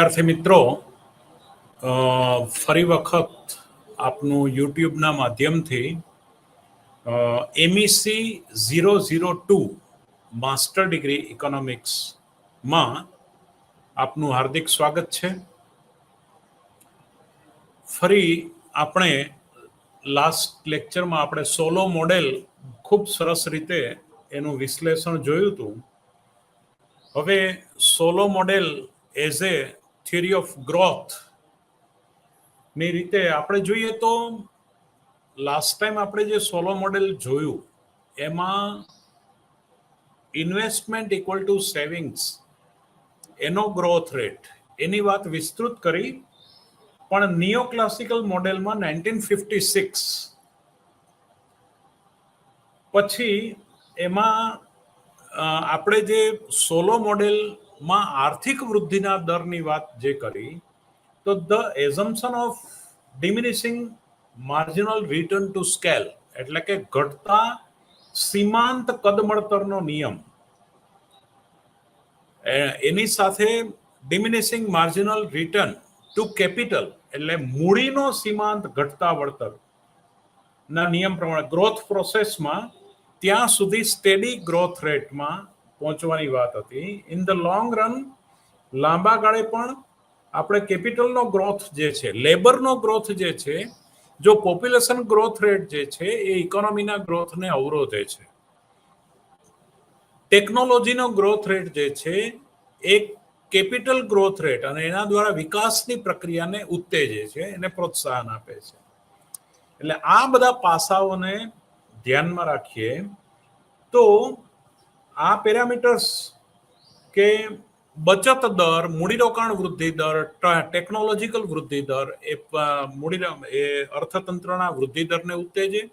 વિદ્યાર્થી મિત્રો, ફરી વખત આપનું યુટ્યુબના માધ્યમથી MEC 002 માસ્ટર ડિગ્રી ઇકોનોમિક્સમાં આપનું હાર્દિક સ્વાગત છે. ફરી આપણે લાસ્ટ લેક્ચરમાં આપણે સોલો મોડેલ ખૂબ સરસ રીતે એનું વિશ્લેષણ જોયું હતું. હવે solo model as a theory of growth ની રીતે આપણે જોઈએ તો લાસ્ટ ટાઈમ આપણે જે સોલો મોડેલ જોયું એમાં ઇન્વેસ્ટમેન્ટ ઇક્વલ ટુ સેવિંગ્સ એનો ગ્રોથ રેટ એની વાત વિસ્તૃત કરી, પણ નિયો ક્લાસિકલ મોડેલમાં 1956 પછી એમાં આપણે જે સોલો મોડેલમાં આર્થિક વૃદ્ધિના દરની વાત જે કરી, તો the assumption of diminishing marginal return to scale એટલે કે ઘટતા સીમાંત કદમળતરનો નિયમ, એની સાથે diminishing marginal return to capital એટલે મૂડીનો સીમાંત ઘટતા વળતર ના નિયમ પ્રમાણે ગ્રોથ પ્રોસેસમાં ત્યાં સુધી સ્ટેડી ગ્રોથ રેટમાં પહોંચવાની વાત હતી. ઇન ધ લોંગ રન લાંબા ગાળે પણ આપણે કેપિટલનો ગ્રોથ જે છે, લેબરનો ગ્રોથ જે છે, જો પોપ્યુલેશન ગ્રોથ રેટ જે છે એ ઇકોનોમીના ગ્રોથને અવરોધે છે. ટેકનોલોજીનો ગ્રોથ રેટ જે છે એ કેપિટલ ગ્રોથ રેટ અને એના દ્વારા વિકાસની પ્રક્રિયાને ઉત્તેજે છે, એને પ્રોત્સાહન આપે છે. એટલે આ બધા પાસાઓને ધ્યાનમાં રાખીએ તો આ પેરામીટર્સ કે બચત દર, મૂડીરોકાણ વૃદ્ધિ દર, ટેકનોલોજીકલ વૃદ્ધિ દર એ અર્થતંત્રના વૃદ્ધિ દરને ઉત્તેજે,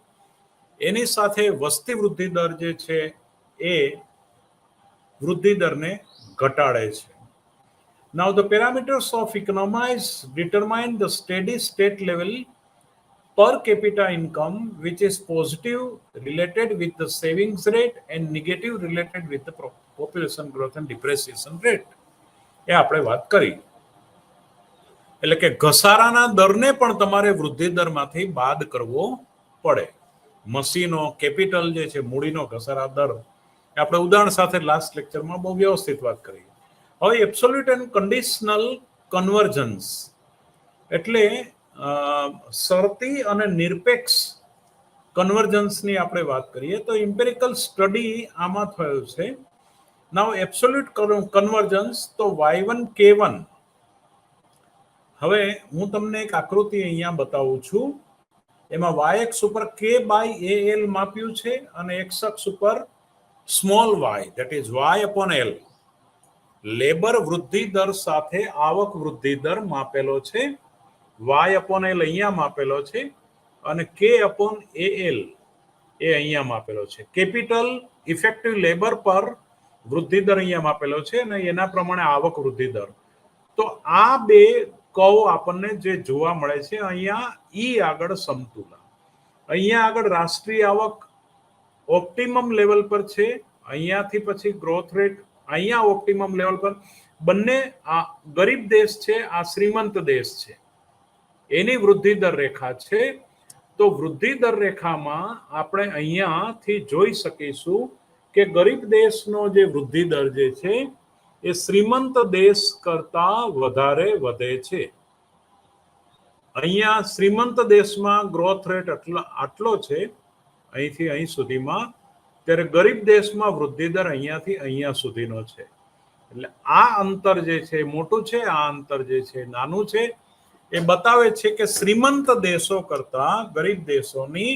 એની સાથે વસ્તી વૃદ્ધિ દર જે છે એ વૃદ્ધિ દરને ઘટાડે છે. Now the parameters of economics determine the steady state level per capita income, which is positive related with the savings rate and negative related with the population growth and depreciation rate. એ આપણે વાત કરી. એટલે કે ઘસારાના દરને પણ તમારે વૃદ્ધિ દરમાંથી બાદ કરવો પડે. મશીનો, કેપિટલ જે છે, મૂડીનો ઘસારા દર આપણે ઉદાહરણ સાથે લાસ્ટ લેક્ચરમાં બહુ વ્યવસ્થિત વાત કરી. હવે એબ્સોલ્યુટ એન્ડ કન્ડિશનલ કન્વર્જન્સ એટલે શરતી અને નિરપેક્ષ કન્વર્જન્સની આપણે વાત કરીએ તો ઇમ્પેરિકલ સ્ટડી આમાં થયો છે. નાઉ એબ્સોલ્યુટ કન્વર્જન્સ તો Y1K1. હવે હું તમને એક આકૃતિ અહીંયા બતાવું છું. એમાં y અક્ષ ઉપર K/AL માપ્યું છે અને x અક્ષ ઉપર small y, that is y/L. Labour વૃદ્ધિ દર સાથે આવક વૃદ્ધિ દર માપેલો છે. y/L અહીંયા માપેલો છે અને K/AL એ અહીંયા માપેલો છે. કેપિટલ ઇફેક્ટિવ લેબર પર વૃદ્ધિ દર અહીંયા માપેલો છે અને એના પ્રમાણે આવક વૃદ્ધિ દર. તો આ બે કર્વ આપણને જે જોવા મળે છે, અહીંયા ઈ આગળ સમતુલા, અહીંયા આગળ રાષ્ટ્રીય આવક ઓપ્ટિમમ લેવલ પર છે, અહીંયાથી પછી ગ્રોથ રેટ અહીંયા ઓપ્ટિમમ લેવલ પર. બંને આ ગરીબ દેશ છે, આ શ્રીમંત દેશ છે, એની વૃદ્ધિ દર રેખા છે. તો વૃદ્ધિ દર રેખામાં આપણે અહીંયાથી જોઈ શકીશું કે ગરીબ દેશનો જે વૃદ્ધિ દર જે છે એ શ્રીમંત દેશ કરતા વધારે વધે છે. અહીંયા શ્રીમંત દેશમાં ગ્રોથ રેટ આટલો છે અહીંથી અહીં સુધીમાં, ત્યારે ગરીબ દેશમાં વૃદ્ધિ દર અહીંયાથી અહીંયા સુધીનો છે. એટલે આ અંતર જે છે મોટું છે, આ અંતર જે છે નાનું છે. એ બતાવે છે કે શ્રીમંત દેશો કરતા ગરીબ દેશોની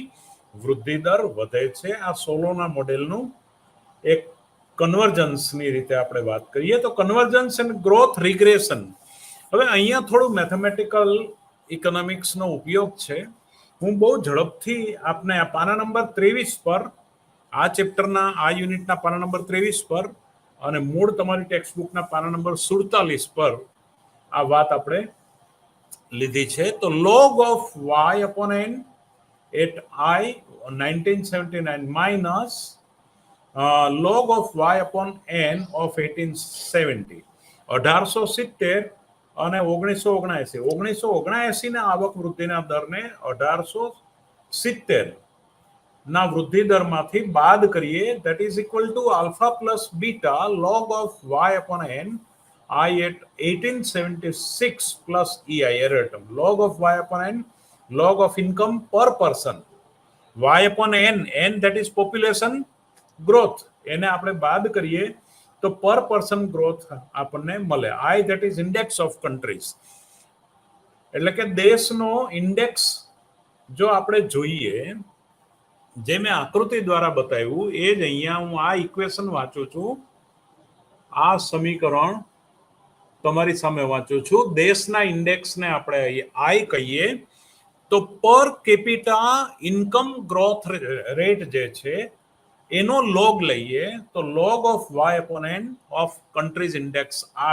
વૃદ્ધિ દર વધે છે. આ સોલોના મોડેલનું એક કન્વર્જન્સની રીતે આપણે વાત કરીએ તો કન્વર્જન્સ એન્ડ ગ્રોથ રિગ્રેશન. હવે અહીંયા થોડું મેથેમેટિકલ ઇકોનોમિક્સનો ઉપયોગ છે. હું બહુ ઝડપથી આપને આ પાના નંબર 23 પર, આ ચેપ્ટરના આ યુનિટના પાના નંબર 23 પર અને મૂળ તમારી ટેક્સ્ટબુકના પાના નંબર 47 પર આ વાત આપણે લીધી છે. તો log of y/n at I 1979 minus log of y/n of 1870. 1870 અને 1979 ના આવક વૃદ્ધિના દરને 1870 ના વૃદ્ધિ દરમાંથી બાદ કરીએ, that is equal to alpha plus beta log of y upon n I at 1876 plus EI error term, log of y upon n, log of income per person, y upon n that is population growth, એને આપણે બાદ કરીએ તો પર person growth આપણને મળે. I that is index of countries, એટલે કે દેશનો ઇન્ડેક્સ જો આપણે જોઈએ, જે મેં આકૃતિ દ્વારા બતાવ્યું એ જ અહીંયા હું આ ઇક્વેશન વાંચું છું, આ સમીકરણ તમારી સામે વાંચું છું. દેશના ઇન્ડેક્સને આપણે આઈ કહીએ તો પર કેપિટા ઇન્કમ ગ્રોથ રેટ જે છે એનો લોગ લઈએ તો log of y upon n of countries index I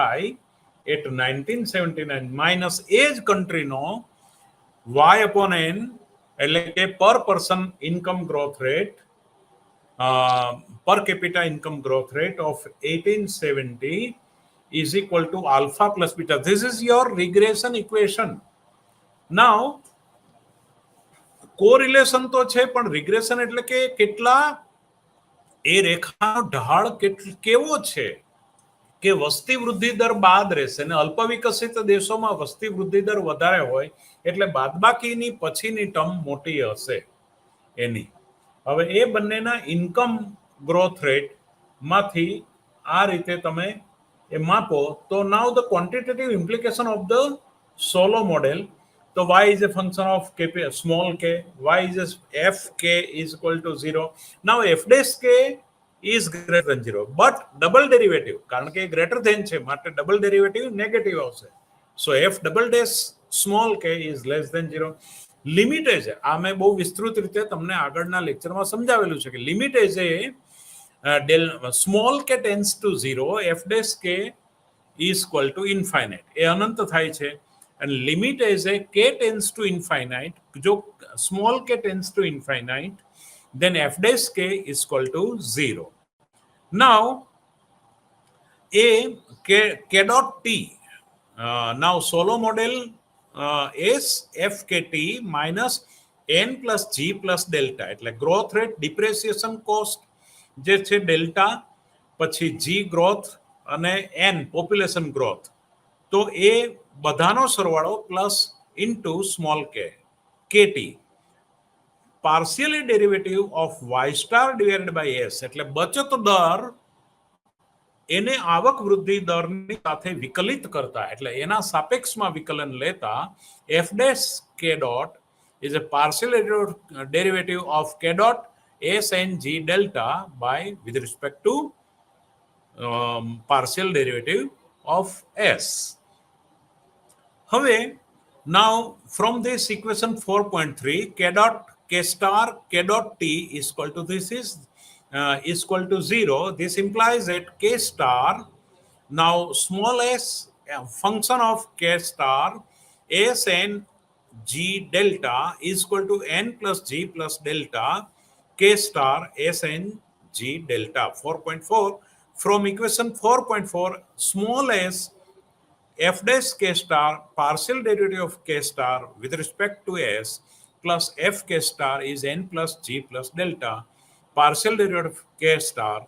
at 1979 minus એ જ કન્ટ્રીનો y upon n એટલે કે પર person income growth rate, per capita income growth rate of 1870 is equal to alpha plus beta. This is your regression equation. Now correlation તો છે, પણ regression એટલે કે કેટલા એ રેખાનો ઢાળ કેવો છે કે વસ્તી વૃદ્ધિ દર બાદ રહેશે, અને અલ્પ વિકસિત દેશોમાં વસ્તી વૃદ્ધિ દર વધારે હોય એટલે બાદબાકીની પછીની ટર્મ મોટી હશે એની. હવે એ બંનેના ઇન્કમ ગ્રોથ રેટ માંથી આ રીતે તમે એ માપો તો નાઉ the quantitative implication of the solo model. તો y is a function of small k, y is a f k is equal to 0. Now f dash k is greater than 0, but double derivative કારણ કે greater than છે માટે double derivative negative આવશે. So f double dash small k is less than 0. Limit એજ આ મેં બહુ વિસ્તૃત રીતે તમને આગળના લેક્ચરમાં સમજાવેલું છે કે limit as a small k tends to 0, f dash k is equal to infinite, એ અનંત થાય છે. અને limit as a k tends to infinite, જો small k tends to infinite, then f dash k is equal to 0. Now k dot t, now solo model is fkt minus n plus g plus delta, એટલે growth rate, depreciation cost જે છે delta, પછી g growth અને n population growth, તો એ બધાનો સરવાળો plus into small k kt, partially derivative of y star divided by s, એટલે બચત દર એને આવક વૃદ્ધિ દરની સાથે વિકલિત કરતા, એટલે એના સાપેક્ષમાં વિકલન લેતા f dash k dot is a partial derivative of k dot s n g delta by with respect to partial derivative of s. હવે now from this equation 4.3, k dot k star k dot t is equal to this is equal to 0. This implies that k star, now small s function of k star s n g delta is equal to n plus g plus delta k star s n g delta. 4.4, from equation 4.4, small s f dash k star partial derivative of k star with respect to s plus f k star is n plus g plus delta partial derivative of k star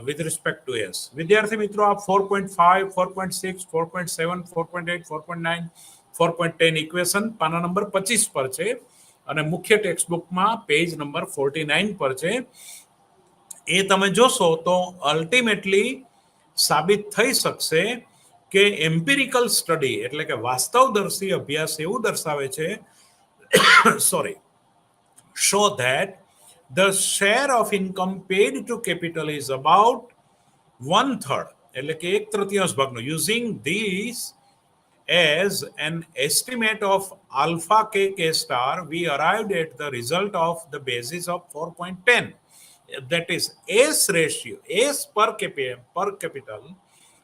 with respect to s. વિદ્યાર્થી મિત્રો, આપ 4.5, 4.6, 4.7, 4.8, 4.9, 4.10 equation પાના number 25 પર છે અને મુખ્ય ટેક્સ્ટબુકમાં page number 49 પર છે. એ તમે જોશો તો અલ્ટિમેટલી સાબિત થઈ શકશે કે એમ્પિરિકલ સ્ટડી એટલે કે વાસ્તવદર્શી અભ્યાસ એવું દર્શાવે છે show that the share of income paid to capital is about 1/3, એટલે કે 1/3 ભાગનો. using these as an estimate of alpha k k star, we arrived at the result of the basis of 4.10, that is s ratio, s per capital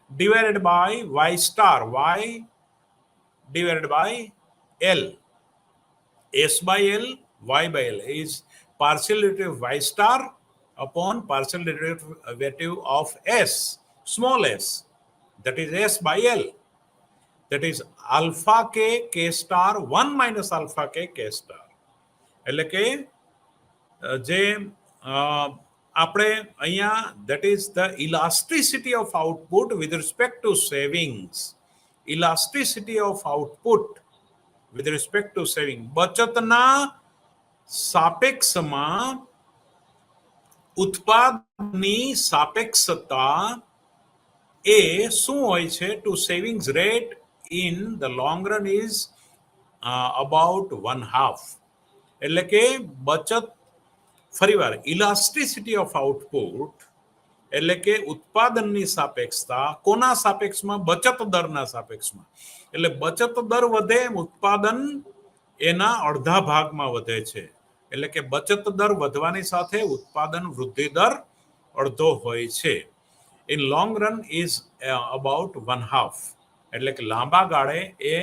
divided by y star, y divided by l, s by l, y by l is partial derivative of y star upon partial derivative of s, small s, that is s by l. that is alpha k star 1 minus alpha k star. એટલે કે જે આપણે અહીંયા that is the elasticity of output with respect to savings. Elasticity of output with respect to saving. બચતના સાપેક્ષમાં ઉત્પાદનની સાપેક્ષતા એ શું હોય છે? To savings rate in the long run is about 1/2. એટલે કે બચત, ફરીવાર, ઇલાસ્ટિસિટી ઓફ આઉટપુટ એટલે કે ઉત્પાદનની સાપેક્ષતા કોના સાપેક્ષમાં? બચત દરના સાપેક્ષમાં. એટલે બચત દર વધે એમ ઉત્પાદન એના અડધા ભાગમાં વધે છે. એટલે કે બચત દર વધવાની સાથે ઉત્પાદન વૃદ્ધિ દર અડધો હોય છે. In long run is about 1/2. એટલે કે લાંબા ગાળે એ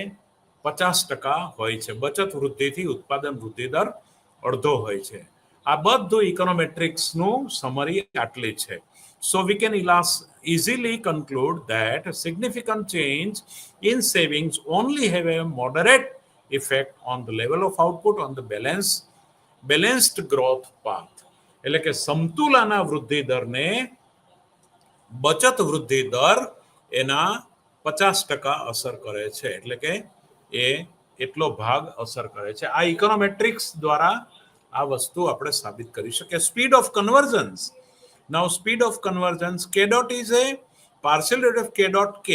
50% હોય છે. બચત વૃદ્ધિથી ઉત્પાદન વૃદ્ધિ દર અડધો હોય છે. આ બધું ઇકોનોમેટ્રિક્સનું સમરી આટલી છે. So we can easily conclude that significant change in savings only have a moderate effect on the level of output on the balanced growth path. એટલે કે સમતુલાના વૃદ્ધિ દરને બચત વૃદ્ધિ દર એના 50% અસર કરે છે. એટલે કે એ એટલો ભાગ અસર કરે છે. આ ઇકોનોમેટ્રિક્સ દ્વારા આ વસ્તુ આપણે સાબિત કરી શકીએ. Speed of convergence. Now speed of convergence, k dot is a partial derivative of k dot k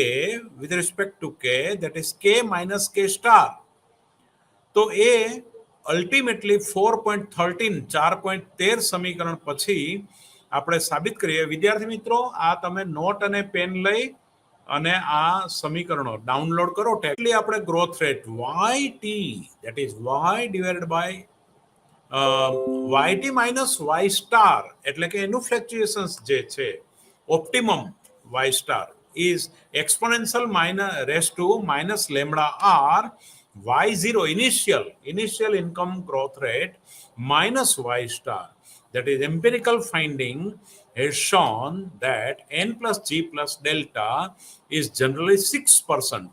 with respect to k, that is k minus k star. તો એ અલ્ટિમેટલી 4.13 સમીકરણ પછી આપણે સાબિત કરીએ. વિદ્યાર્થી મિત્રો, આ તમે નોટ અને પેન લઈ અને આ સમીકરણો ડાઉનલોડ કરો. ટેકલી આપણે growth rate yt, that is y divided by yt minus y star, એટલે કે એનું ફ્લક્ચ્યુએશન્સ જે છે optimum y star is exponential raised to minus lambda r y0 initial income growth rate minus y star. That is empirical finding has shown that n plus g plus delta is generally 6%.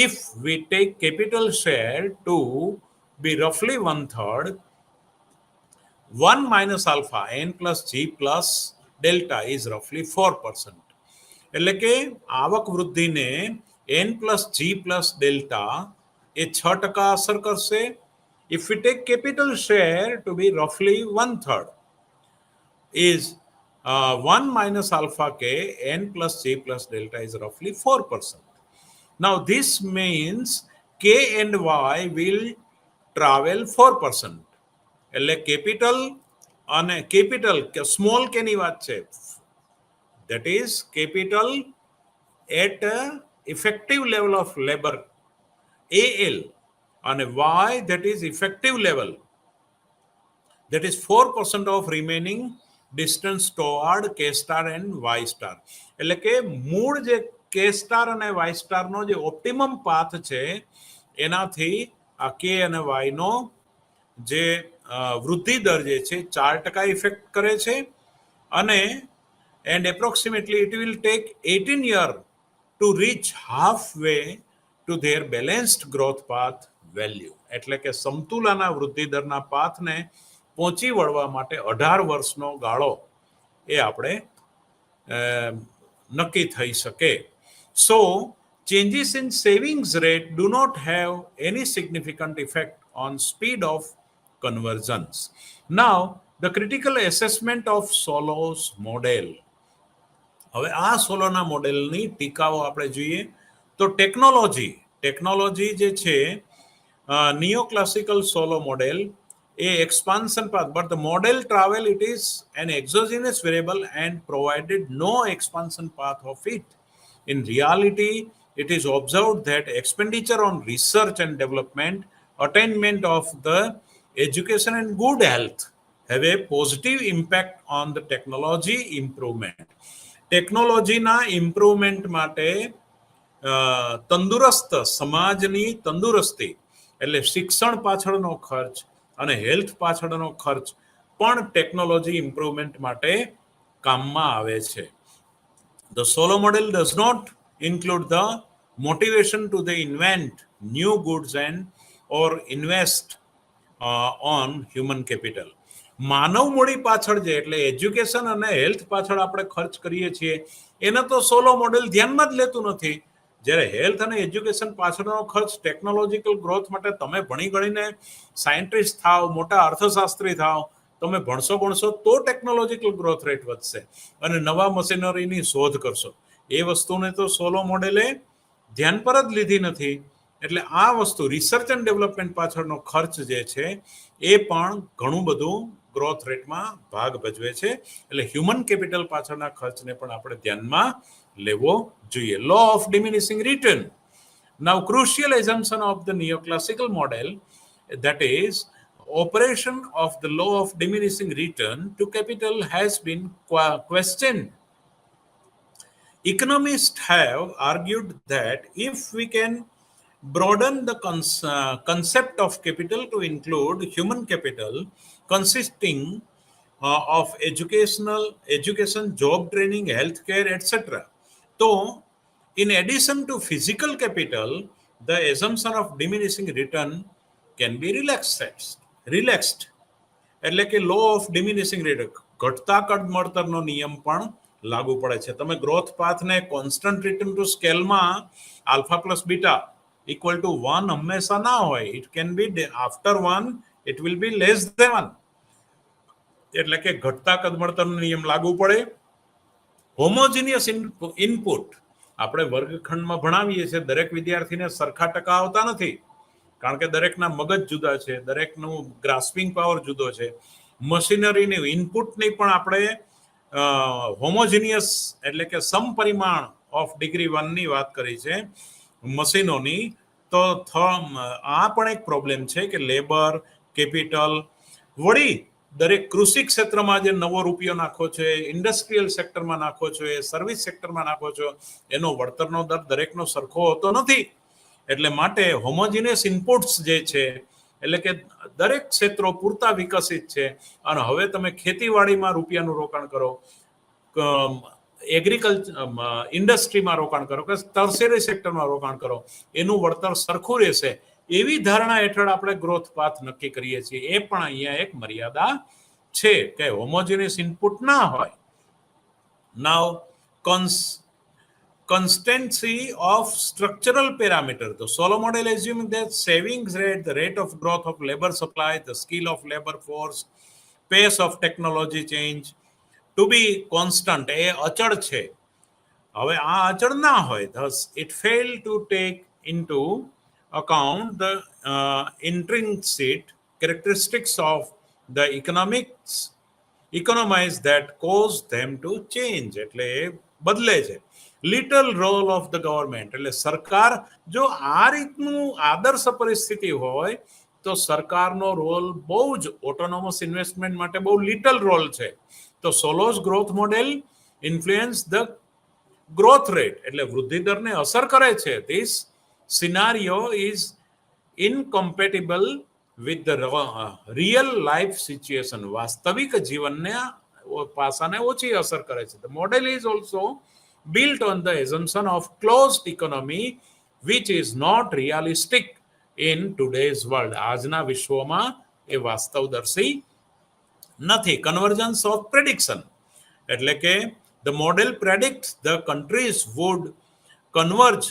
If we take capital share to be roughly 1/3, 1 minus alpha n plus g plus delta is roughly 4%. એટલે કે આવક વૃદ્ધિને n plus g plus delta એ 6% અસર કરશે. If we take capital share to be roughly 1/3 is 1 minus alpha k n plus g plus delta is roughly 4%. Now this means k and y will travel 4%. એટલે capital અને capital small કે ની વાત છે. that is capital at effective level of labor AL and Y, that is effective level, that is 4% of remaining distance toward K star and Y star. એટલે કે મૂળ જે K star અને Y star નો જે ઓપ્ટિમમ પાથ છે એનાથી આ K અને Y નો જે વૃદ્ધિ દર જે છે 4% ઇફેક્ટ કરે છે અને and approximately it will take 18 years to reach halfway to their balanced growth path value. એટલે કે સમતુલાના વૃદ્ધિ દરના પાથને પહોંચી વળવા માટે 18 વર્ષનો ગાળો એ આપણે નક્કી થઈ શકે. So changes in savings rate do not have any significant effect on speed of convergence. Now the critical assessment of Solo's model. હવે આ સોલોના મોડેલની ટીકાઓ આપણે જોઈએ તો ટેકનોલોજી જે છે neoclassical solo model A expansion path, but the model travel it is an exogenous variable and provided no expansion path of it. In reality, it is observed that expenditure on research and development, attainment of the education and good health have a positive impact on the technology improvement. ટેકનોલોજીના improvement માટે તંદુરસ્ત સમાજની તંદુરસ્તી એટલે શિક્ષણ પાછળનો ખર્ચ અને હેલ્થ પાછળનો ખર્ચ પણ ટેકનોલોજી ઇમ્પ્રુવમેન્ટ માટે કામમાં આવે છે. The Solo model does not include the motivation to the invent new goods and or invest on human capital. માનવ મૂડી પાછળ જે એટલે એજ્યુકેશન અને હેલ્થ પાછળ આપણે ખર્ચ કરીએ છીએ એને તો સોલો મોડેલ ધ્યાનમાં જ લેતું નથી. જ્યારે હેલ્થ અને એજ્યુકેશન પાછળનો ખર્ચ ટેકનોલોજીકલ ગ્રોથ માટે તમે ભણી ગણીને સાયન્ટિસ્ટ થાવ, મોટા અર્થશાસ્ત્રી થાવ, તમે ભણશો તો ટેકનોલોજીકલ ગ્રોથ રેટ વધશે અને નવા મશીનરીની શોધ કરશો. એ વસ્તુને તો સોલો મોડેલે ધ્યાન પર જ લીધી નથી. એટલે આ વસ્તુ રિસર્ચ એન્ડ ડેવલપમેન્ટ પાછળનો ખર્ચ જે છે એ પણ ઘણું બધું ગ્રોથ રેટમાં ભાગ ભજવે છે. એટલે હ્યુમન કેપિટલ પાછળના ખર્ચને પણ આપણે ધ્યાનમાં લેવો જોઈએ. Law of diminishing return. Now crucial assumption of the neoclassical model, that is operation of the law of diminishing return to capital has been questioned. Economists have argued that if we can broaden the concept of capital to include human capital consisting of education, job training, healthcare, etc. So, in addition to physical capital, the assumption of diminishing return can be relaxed. એટલે કે લો of ડિમિનિશિંગ rate, ઘટતા કદ મળતરનો નિયમ પણ લાગુ પડે છે. તમે ગ્રોથ પાથને કોન્સ્ટન્ટ રિટર્ન ટુ સ્કેલમાં alpha plus beta equal to 1 હંમેશા ના હોય. It can be after 1 it will be less than 1. એટલે કે ઘટતા કદ મળતરનો નિયમ લાગુ પડે. હોમોજીનિયસ ઇનપુટ આપણે વર્ગખંડમાં ભણાવીએ છીએ, દરેક વિદ્યાર્થીને સરખા ટકા આવતા નથી, કારણ કે દરેકના મગજ જુદા છે, દરેકનું ગ્રાસ્પિંગ પાવર જુદો છે. મશીનરીની ઇનપુટની પણ આપણે હોમોજીનિયસ એટલે કે સમપરિમાણ ઓફ ડિગ્રી 1ની વાત કરી છે મશીનોની. તો આ પણ એક પ્રોબ્લેમ છે કે લેબર, કેપિટલ, વળી દરેક કૃષિ ક્ષેત્રમાં જે નવો રૂપિયો નાખો છે, ઇન્ડસ્ટ્રીયલ સેક્ટરમાં નાખો છો, સર્વિસ સેક્ટરમાં નાખો છો, એનો વળતરનો દર દરેકનો સરખો હોતો નથી. એટલે માટે હોમોજીનિયસ ઇનપુટ્સ જે છે એટલે કે દરેક ક્ષેત્રો પૂરતા વિકસિત છે અને હવે તમે ખેતીવાડીમાં રૂપિયાનું રોકાણ કરો, એગ્રીકલ્ચર ઇન્ડસ્ટ્રીમાં રોકાણ કરો કે ટર્શિયરી સેક્ટરમાં રોકાણ કરો, એનું વળતર સરખું રહેશે એવી ધારણા હેઠળ આપણે ગ્રોથ પાથ નક્કી કરીએ છીએ. એ પણ અહીંયા એક મર્યાદા છે કે હોમોજીનિયસ ઇનપુટ ના હોય. નાઉ constancy of structural parameter. The Solow model assuming that savings rate, the rate of growth of labor supply, the skill of labor force, pace of technology change to be constant. એ અચળ છે. હવે આ અચળ ના હોય, thus it failed to take into account the intrinsic characteristics of the economies that cause them to change. એટલે બદલે છે. Little role of the government, એટલે સરકાર જો આ રીતનું આદર્શ પરિસ્થિતિ હોય તો સરકારનો રોલ બહુ જ ઓટોનોમસ ઇન્વેસ્ટમેન્ટ માટે બહુ લિટલ રોલ છે. તો Solow's growth model influence the growth rate, એટલે વૃદ્ધિ દરને અસર કરે છે. This scenario is incompatible with the real life situation. વાસ્તવિક જીવનને પાસાને ઓછી અસર કરે છે. The model is also built on the assumption of closed economy, which is not realistic in today's world. આજના વિશ્વમાં એ વાસ્તવદર્શી નથી. Convergence of prediction, એટલે કે the model predicts the countries would converge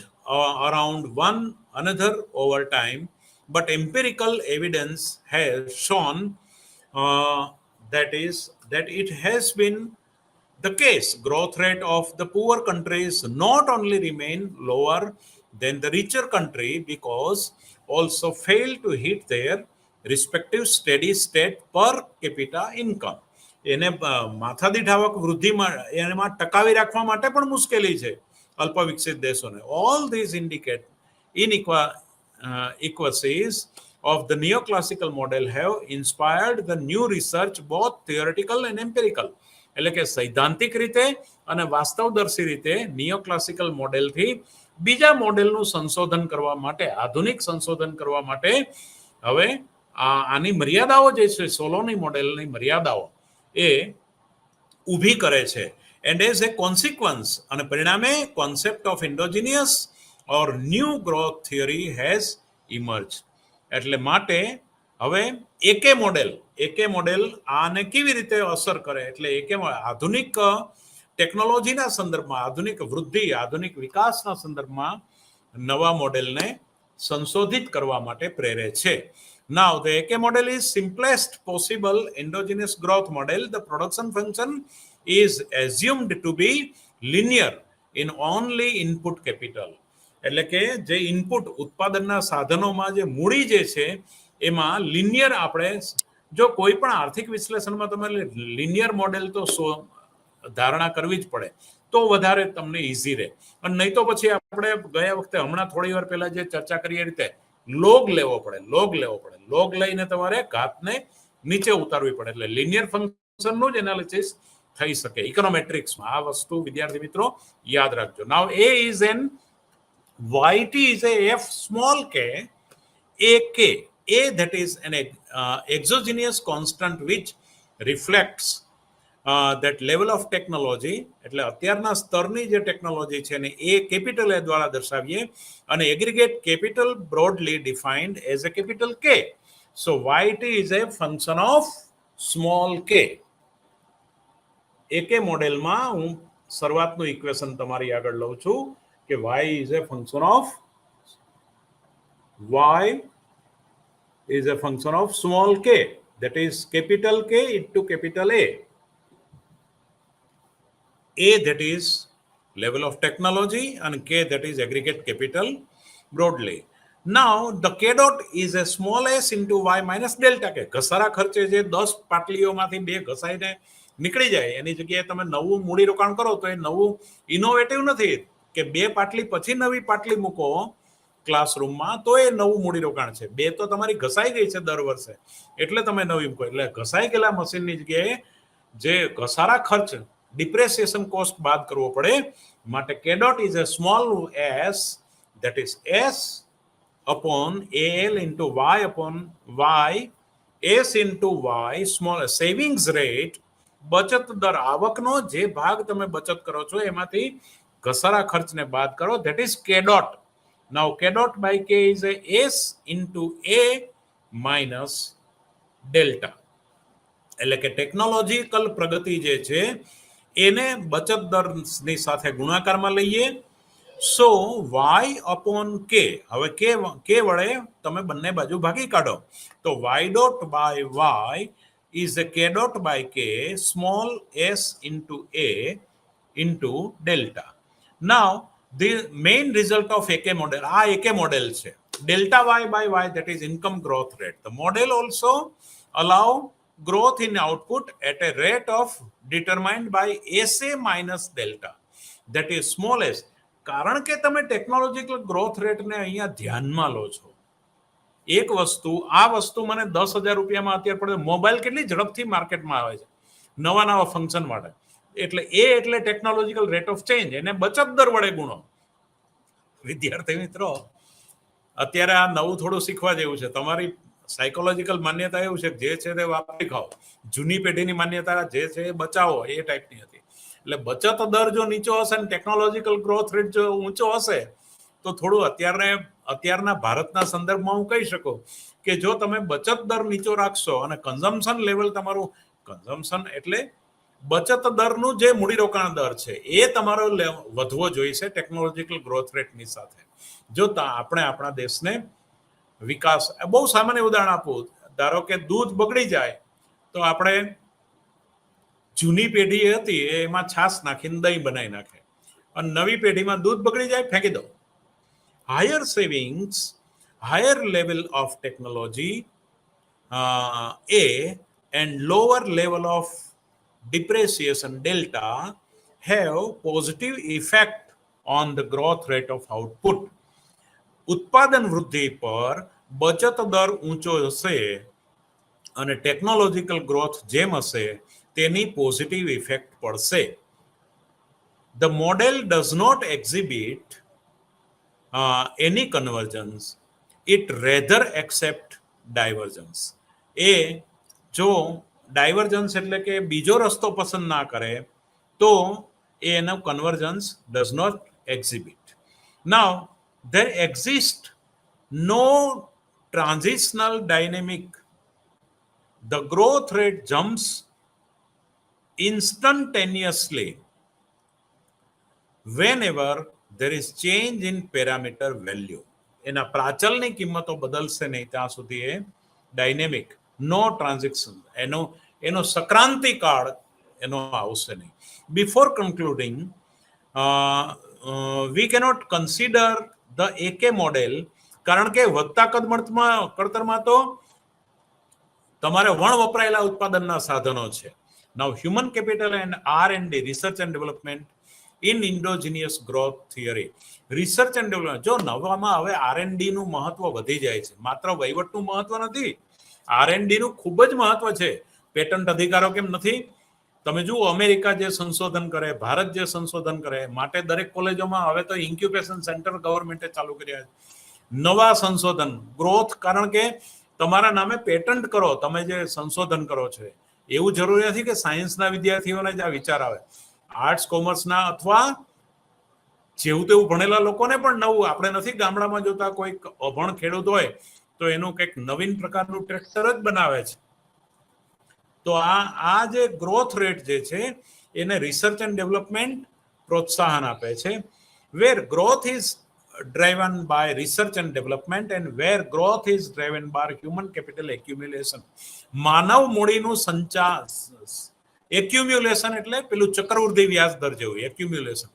around one another over time, but empirical evidence has shown that it has been the case. Growth rate of the poor countries not only remain lower than the richer country because also fail to hit their respective steady state per capita income. એને માથાદીઠ આવક વૃદ્ધિમાં એમાં ટકાવી રાખવા માટે પણ મુશ્કેલી છે અલ્પ વિકસિત દેશોને. All these indicate inequalities of the neoclassical model have inspired the new research, both theoretical and empirical. એટલે કે સૈદ્ધાંતિક રીતે અને વાસ્તવદર્શી રીતે નિયોક્લાસિકલ મોડેલથી બીજા મોડેલનું સંશોધન કરવા માટે, આધુનિક સંશોધન કરવા માટે હવે આની મર્યાદાઓ જે છે, સોલોની મોડેલની મર્યાદાઓ એ ઊભી કરે છે. એન્ડ એઝ એ કોન્સિક્વન્સ અને પરિણામે concept of endogenous or new growth theory has emerged. એટલે માટે હવે એકે મોડેલ આને કેવી રીતે અસર કરે, એટલે એકે આધુનિક ટેકનોલોજીના સંદર્ભમાં, આધુનિક વૃદ્ધિ, આધુનિક વિકાસના સંદર્ભમાં નવા મોડેલને સંશોધિત કરવા માટે પ્રેરે છે. Now, the AK model is simplest possible endogenous growth model. The production function is assumed to be linear in only input capital. એટલે કે જે ઇનપુટ ઉત્પાદનના સાધનોમાં જે મૂડી જે છે એમાં લિનિયર આપણે, જો કોઈ પણ આર્થિક વિશ્લેષણમાં તમારે લિનિયર મોડેલ તો ધારણા કરવી જ પડે તો વધારે તમને ઈઝી રહે. અને નહીં તો પછી આપણે ગયા વખતે હમણાં થોડી વાર પહેલા જે ચર્ચા કરી એ રીતે લોગ લેવો પડે. લોગ લઈને તમારે ઘાતને નીચે ઉતારવી પડે. એટલે લિનિયર ફંક્શનનું જ એનાલિસિસ થઈ શકે ઇકોનોમેટ્રિક્સમાં. આ વસ્તુ વિદ્યાર્થી મિત્રો યાદ રાખજો. Now a is an YT is a F small k, AK, A that is an exogenous constant which reflects that level of technology. એટલે અત્યારના સ્તરની જે ટેકનોલોજી છે ને એ કેપિટલ એ દ્વારા દર્શાવીએ અને aggregate capital broadly defined as a capital K. So YT is a function of small k. AK મોડેલમાં હું શરૂઆતનું ઇક્વેશન તમારી આગળ લઉં છું કે y is a function of small k, that is capital K into capital A. A that is level of technology and K that is aggregate capital broadly. Now the K dot is a small s into y minus delta k. ઘસારા ખર્ચે જે 10 પાટલીઓમાંથી 2 ઘસાઈને નીકળી જાય એની જગ્યાએ તમે નવું મૂડી રોકાણ કરો તો એ નવું ઇનોવેટિવ નથી કે 2 પાટલી પછી નવી પાટલી મૂકો ક્લાસરૂમમાં તો એ નવું મૂડી રોકાણ છે. 2 તો તમારી ઘસાઈ ગઈ છે દર વર્ષે એટલે તમે નવી મૂકો. એટલે ઘસાઈ ગયેલા મશીનની જગ્યાએ જે ઘસારા ખર્ચ depreciation cost બાદ કરવો પડે. માટે K dot is a small s, that is s upon AL into y upon y, s into y, small savings rate, બચત દર, આવકનો જે ભાગ તમે બચત કરો છો એમાંથી ઘસારા ખર્ચને બાદ કરો, that is K dot. Now K dot by K is a s into A minus delta. એટલે કે ટેકનોલોજીકલ પ્રગતિ જે છે એને બચત દરની સાથે ગુણાકારમાં લઈએ. સો y upon k, હવે k વડે તમે બંને બાજુ ભાગી કાઢો તો y dot by y is a K dot by K small s into A into delta. Now the main result of AK model, AK model છે delta y by y, that is income growth rate. The model also allow growth in output at a rate of determined by SA minus delta, that is small s. કારણ કે તમે technological growth રેટને અહીંયા ધ્યાનમાં લો છો. એક વસ્તુ, આ વસ્તુ મને 10,000 રૂપિયામાં અત્યારે પડે. મોબાઈલ કેટલી ઝડપથી માર્કેટમાં આવે છે નવા ફંક્શન માટે. એટલે એ એટલે ટેકનોલોજીકલ રેટ ઓફ ચેન્જ, એને બચત દર વડે ગુણો. વિદ્યાર્થી મિત્રો અત્યારે આ નવું થોડું શીખવા જેવું છે. તમારી સાયકોલોજીકલ માન્યતા એવું છે જે છે તે વાપરી ખાઓ, જૂની પેઢીની માન્યતા જે છે એ બચાવો, એ ટાઈપની હતી. એટલે બચત દર જો નીચો હશે ને ટેકનોલોજીકલ ગ્રોથ રેટ જો ઊંચો હશે તો થોડું અત્યારના ભારતના સંદર્ભમાં હું કહી શકું કે જો તમે બચત દર નીચો રાખશો અને કન્ઝમ્પશન લેવલ તમારું, કન્ઝમ્પશન એટલે બચત દરનું જે મૂડીરોકાણ દર છે એ તમારો વધવો જોઈશે ટેકનોલોજીકલ ગ્રોથ રેટની સાથે. જો આપણે આપણા દેશને વિકાસ, બહુ સામાન્ય ઉદાહરણ આપું, ધારો કે દૂધ બગડી જાય તો આપણે જૂની પેઢી હતી એમાં છાશ નાખીને દહીં બનાવી નાખે અને નવી પેઢીમાં દૂધ બગડી જાય ફેંકી દો. higher savings, higher level of technology A and lower level of depreciation delta have positive effect on the growth rate of output. ઉત્પાદન વૃદ્ધિ પર બચત દર ઊંચો હશે અને ટેકનોલોજીકલ ગ્રોથ જેમ હશે તેની પોઝિટિવ ઇફેક્ટ પડશે. The model does not exhibit any convergence, it rather accept divergence. એ જો ડાયવર્જન્સ એટલે કે બીજો રસ્તો પસંદ ના કરે તો એનો convergence does not exhibit. Now there exists no transitional dynamic. The growth rate jumps instantaneously whenever there is change in parameter value. એના પ્રાચલની કિંમતો બદલશે નહીં ત્યાં સુધી એ ડાયનેમિક, નો ટ્રાન્ઝેક્શન, એનો સક્રાંતિ કાળ એનો આવશે નહીં. Before concluding, V cannot consider the એકે મોડેલ, કારણ કે વધતા કડતરમાં તો તમારે વણ વપરાયેલા ઉત્પાદનના સાધનો છે. Now, human capital and R&D, research and development in endogenous growth theory. Research and development, જો નવામાં હવે R&D નું મહત્વ વધી જાય છે, માત્ર વહીવટનું મહત્વ નથી, R&D નું ખૂબ જ મહત્વ છે. પેટન્ટ અધિકારો કેમ નથી? તમે જુઓ અમેરિકા જે સંશોધન કરે, ભારત જે સંશોધન કરે, માટે દરેક કોલેજોમાં હવે તો ઇન્ક્યુબેશન સેન્ટર ગવર્મેન્ટે ચાલુ કર્યા છે. નવા સંશોધન, ગ્રોથ, કારણ કે તમારા નામે પેટન્ટ કરો, તમે જે સંશોધન કરો છો. એવું જરૂરી નથી કે સાયન્સના વિદ્યાર્થીઓને જ આ વિચાર આવે. આર્ટ્સ કોમર્સના અથવા જેવું તેવું ભણેલા લોકોને પણ નવું, આપણે નથી ગામડામાં જોતા કોઈ અભણ ખેડૂત હોય તો એનું કંઈક નવીન પ્રકારનું ટ્રેક્ટર જ બનાવે છે. તો આ જે ગ્રોથ રેટ જે છે એને રિસર્ચ એન્ડ ડેવલપમેન્ટ પ્રોત્સાહન આપે છે. Where growth is driven by research and development and where growth is driven by human capital accumulation. માનવ મૂડીનું એક્યુમ્યુલેશન એટલે પેલું ચક્રવૃદ્ધિ વ્યાજ દર જેવું એક્યુમ્યુલેશન,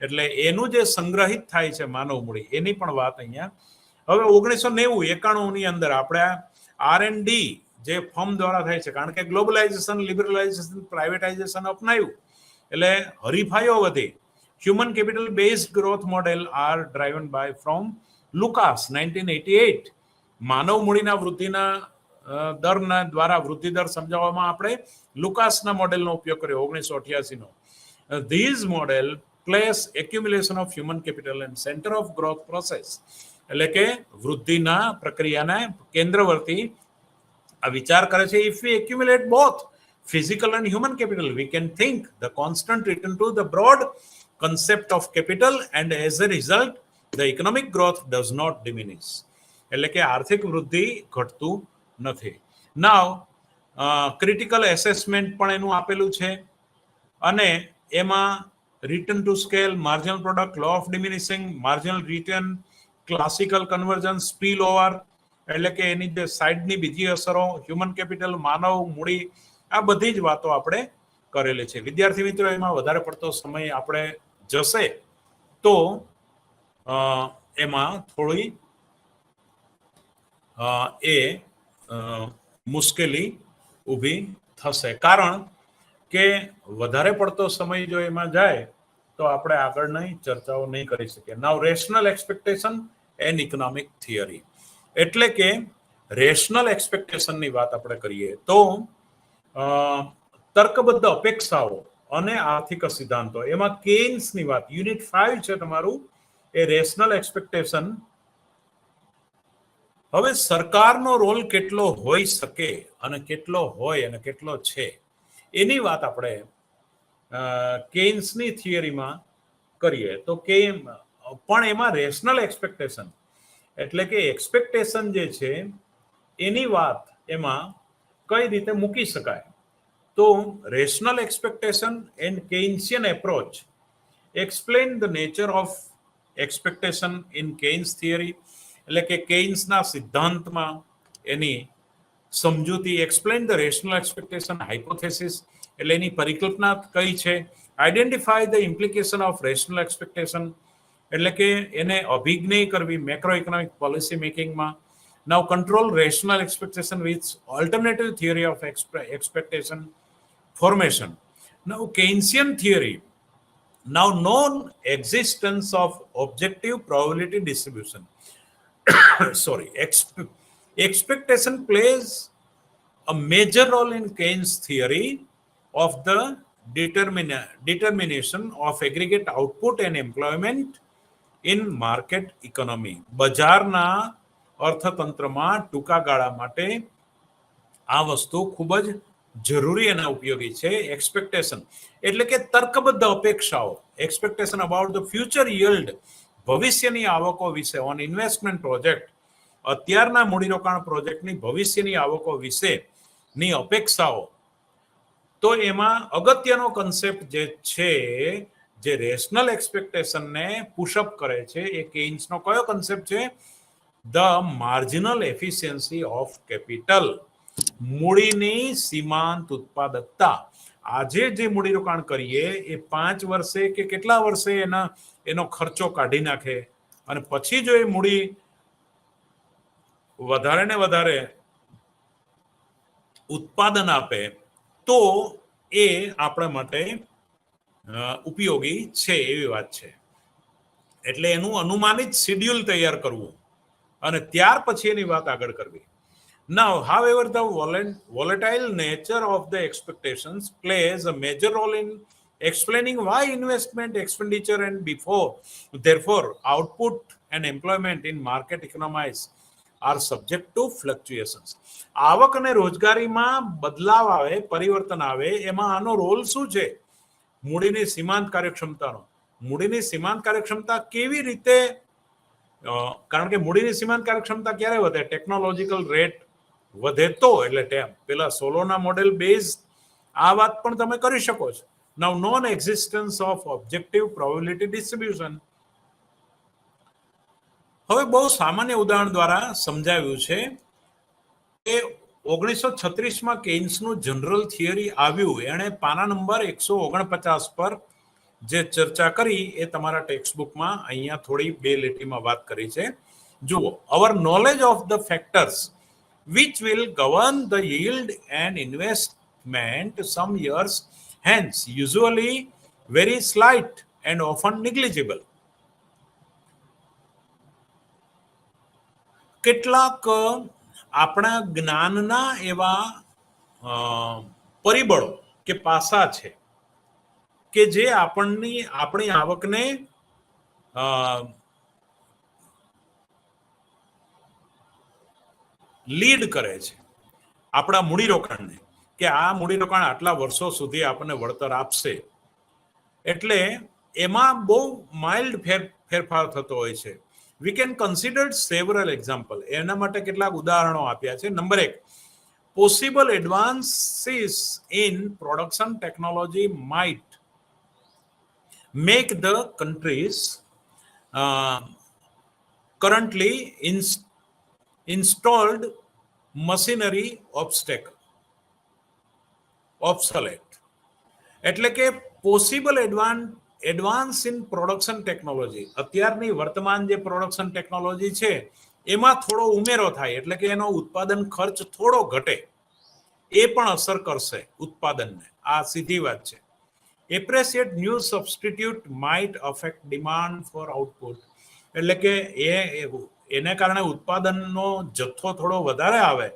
એટલે એનું જે સંગ્રહિત થાય છે માનવ મૂડી, એની પણ વાત અહીંયા. હવે 1990-91 ની અંદર આપણે R&D જે ફર્મ દ્વારા થાય છે, કારણ કે ગ્લોબલાઇઝેશન, લિબરલાઇઝેશન, પ્રાઇવેટાઇઝેશન અપનાવ્યું એટલે હરીફાઈઓ વધી. Human capital based growth model are driven by from Lucas 1988. માનવ મૂડીના વૃદ્ધિના દરના દ્વારા વૃદ્ધિ દર સમજાવવામાં આપણે લુકાસના મોડેલનો ઉપયોગ કર્યો 1988 નો. These model place accumulation of human capital and center of growth process. એટલે કે વૃદ્ધિના પ્રક્રિયાના કેન્દ્રવર્તી આ વિચાર કરે છે. If we accumulate both physical and human capital, we can think the constant return to the broad concept of capital, and as a result the economic growth does not diminish. એટલે કે આર્થિક વૃદ્ધિ ઘટતું નથી. નાવ ક્રિટિકલ એસેસમેન્ટ પણ એનું આપેલું છે અને એમાં return to scale, marginal product, law of diminishing, marginal return, classical convergence, spill over, એટલે કે એની જે સાઈડની બીજી અસરો, હ્યુમન કેપિટલ, માનવ મૂડી, આ બધી જ વાતો આપણે કરેલી છે. વિદ્યાર્થી મિત્રો, એમાં વધારે પડતો સમય આપણે જશે તો એમાં થોડી એ મુશ્કેલી ઊભી થશે, કારણ કે વધારે પડતો સમય જો એમાં જાય તો આપણે આગળની ચર્ચાઓ નહીં કરી શકીએ. Now rational expectation and economic theory, એટલે કે રેશનલ એક્સપેક્ટેશનની વાત આપણે કરીએ તો તર્કબદ્ધ અપેક્ષાઓ અને આર્થિક સિદ્ધાંતો, એમાં કેન્સની વાત, યુનિટ 5 છે તમારું એ રેશનલ એક્સપેક્ટેશન. હવે સરકારનો રોલ કેટલો હોઈ શકે અને કેટલો હોય અને કેટલો છે એની વાત આપણે કેન્સની થિયરીમાં કરીએ તો પણ એમાં રેશનલ એક્સપેક્ટેશન એટલે કે એક્સપેક્ટેશન જે છે એની વાત એમાં કઈ રીતે મૂકી શકાય. તો rational expectation and Keynesian approach explain the nature of expectation in Keynes theory. એટલે કે કેઇન્સના સિદ્ધાંતમાં એની સમજૂતી, explain the rational expectation hypothesis, એટલે એની પરિકલ્પના કઈ છે, identify the implication of rational expectation, એટલે કે એને અભિજ્ઞય કરવી મેક્રો ઇકોનોમિક પોલિસી મેકિંગમાં. Now control rational expectation with alternative theory of expectation formation. Now Keynesian theory, now known existence of objective probability distribution. Sorry, expectation plays a major role in Keynes theory of the determination of aggregate output and employment in market economy. બજારના અર્થતંત્રમાં ટૂંકા ગાળા માટે આ વસ્તુ ખૂબ જ જરૂરી અને ઉપયોગી છે. એક્સપેક્ટેશન એટલે કે તર્કબદ્ધ અપેક્ષાઓ, expectation about the future yield ભવિષ્યની આવકો વિશે ઓન ઇન્વેસ્ટમેન્ટ પ્રોજેક્ટ, અત્યારના મૂડીરોકાણ પ્રોજેક્ટની ભવિષ્યની આવકો વિશેની અપેક્ષાઓ, તો એમાં અગત્યનો કન્સેપ્ટ જે છે, જે રેશનલ એક્સપેક્ટેશનને પુશઅપ કરે છે, એ કેઇન્સનો કયો કન્સેપ્ટ છે? The marginal efficiency of capital, મૂડીની સીમાંત ઉત્પાદકતા. આજે જે મૂડીરોકાણ કરીએ એ 5 વર્ષે કે કેટલા વર્ષે એનો ખર્ચો કાઢી નાખે, અને પછી જો એ મૂડી વધારે ને વધારે ઉત્પાદન આપે તો એ આપણા માટે ઉપયોગી છે, એવી વાત છે. એટલે એનું અનુમાનિત શેડ્યુલ તૈયાર કરવું અને ત્યાર પછી એની વાત આગળ કરવી. Now, however, the volatile nature of the expectations plays a major role in explaining why investment, expenditure, and therefore, output and employment in market economies are subject to fluctuations. આવક અને રોજગારીમાં બદલાવ આવે, પરિવર્તન આવે, એમાં આનો રોલ શું છે? મૂડીની સીમાંત કાર્યક્ષમતાનો. મૂડીની સીમાંત કાર્યક્ષમતા કેવી રીતે? કારણ કે મૂડીની સીમાંત કાર્યક્ષમતા ક્યારે વધે? ટેકનોલોજીકલ રેટ વધે તો. એટલે પેલા સોલોના મોડેલ બેઝ આ વાત પણ તમે કરી શકો છો. Now non existence of objective probability distribution. હવે બહુ સામાન્ય ઉદાહરણ દ્વારા સમજાવ્યું છે કે 1936માં કેઇન્સનું જનરલ થિયરી આવ્યું. એણે પાના નંબર 149 પર જે ચર્ચા કરી એ તમારા ટેક્સ્ટબુકમાં અહીંયા થોડી 2 લીટીમાં વાત કરી છે. જુઓ, our knowledge of the factors which will govern the yield and investment some years hence usually very slight and often negligible. કેટલાક આપણા જ્ઞાનના એવા પરિબળો કે પાસા છે કે જે આપણી આવકને લીડ કરે છે, આપણા મૂડીરોકાણને, કે આ મૂડીરોકાણ આટલા વર્ષો સુધી આપણને વળતર આપશે. એટલે એમાં બહુ માઇલ્ડ ફેરફાર થતો હોય છે. We can consider several example. એના માટે કેટલાક ઉદાહરણો આપ્યા છે. Number 1, possible advances in production technology might make the countries currently installed machinery obsolete. એટલે કે possible advance in production technology, અત્યારની વર્તમાન જે પ્રોડક્શન ટેકનોલોજી છે એમાં થોડો ઉમેરો થાય, એટલે કે એનો ઉત્પાદન ખર્ચ થોડો ઘટે, એ પણ અસર કરશે ઉત્પાદનને. આ સીધી વાત છે. Appreciate new substitute might affect demand for output. એટલે કે એને કારણે ઉત્પાદનનો જથ્થો થોડો વધારે આવે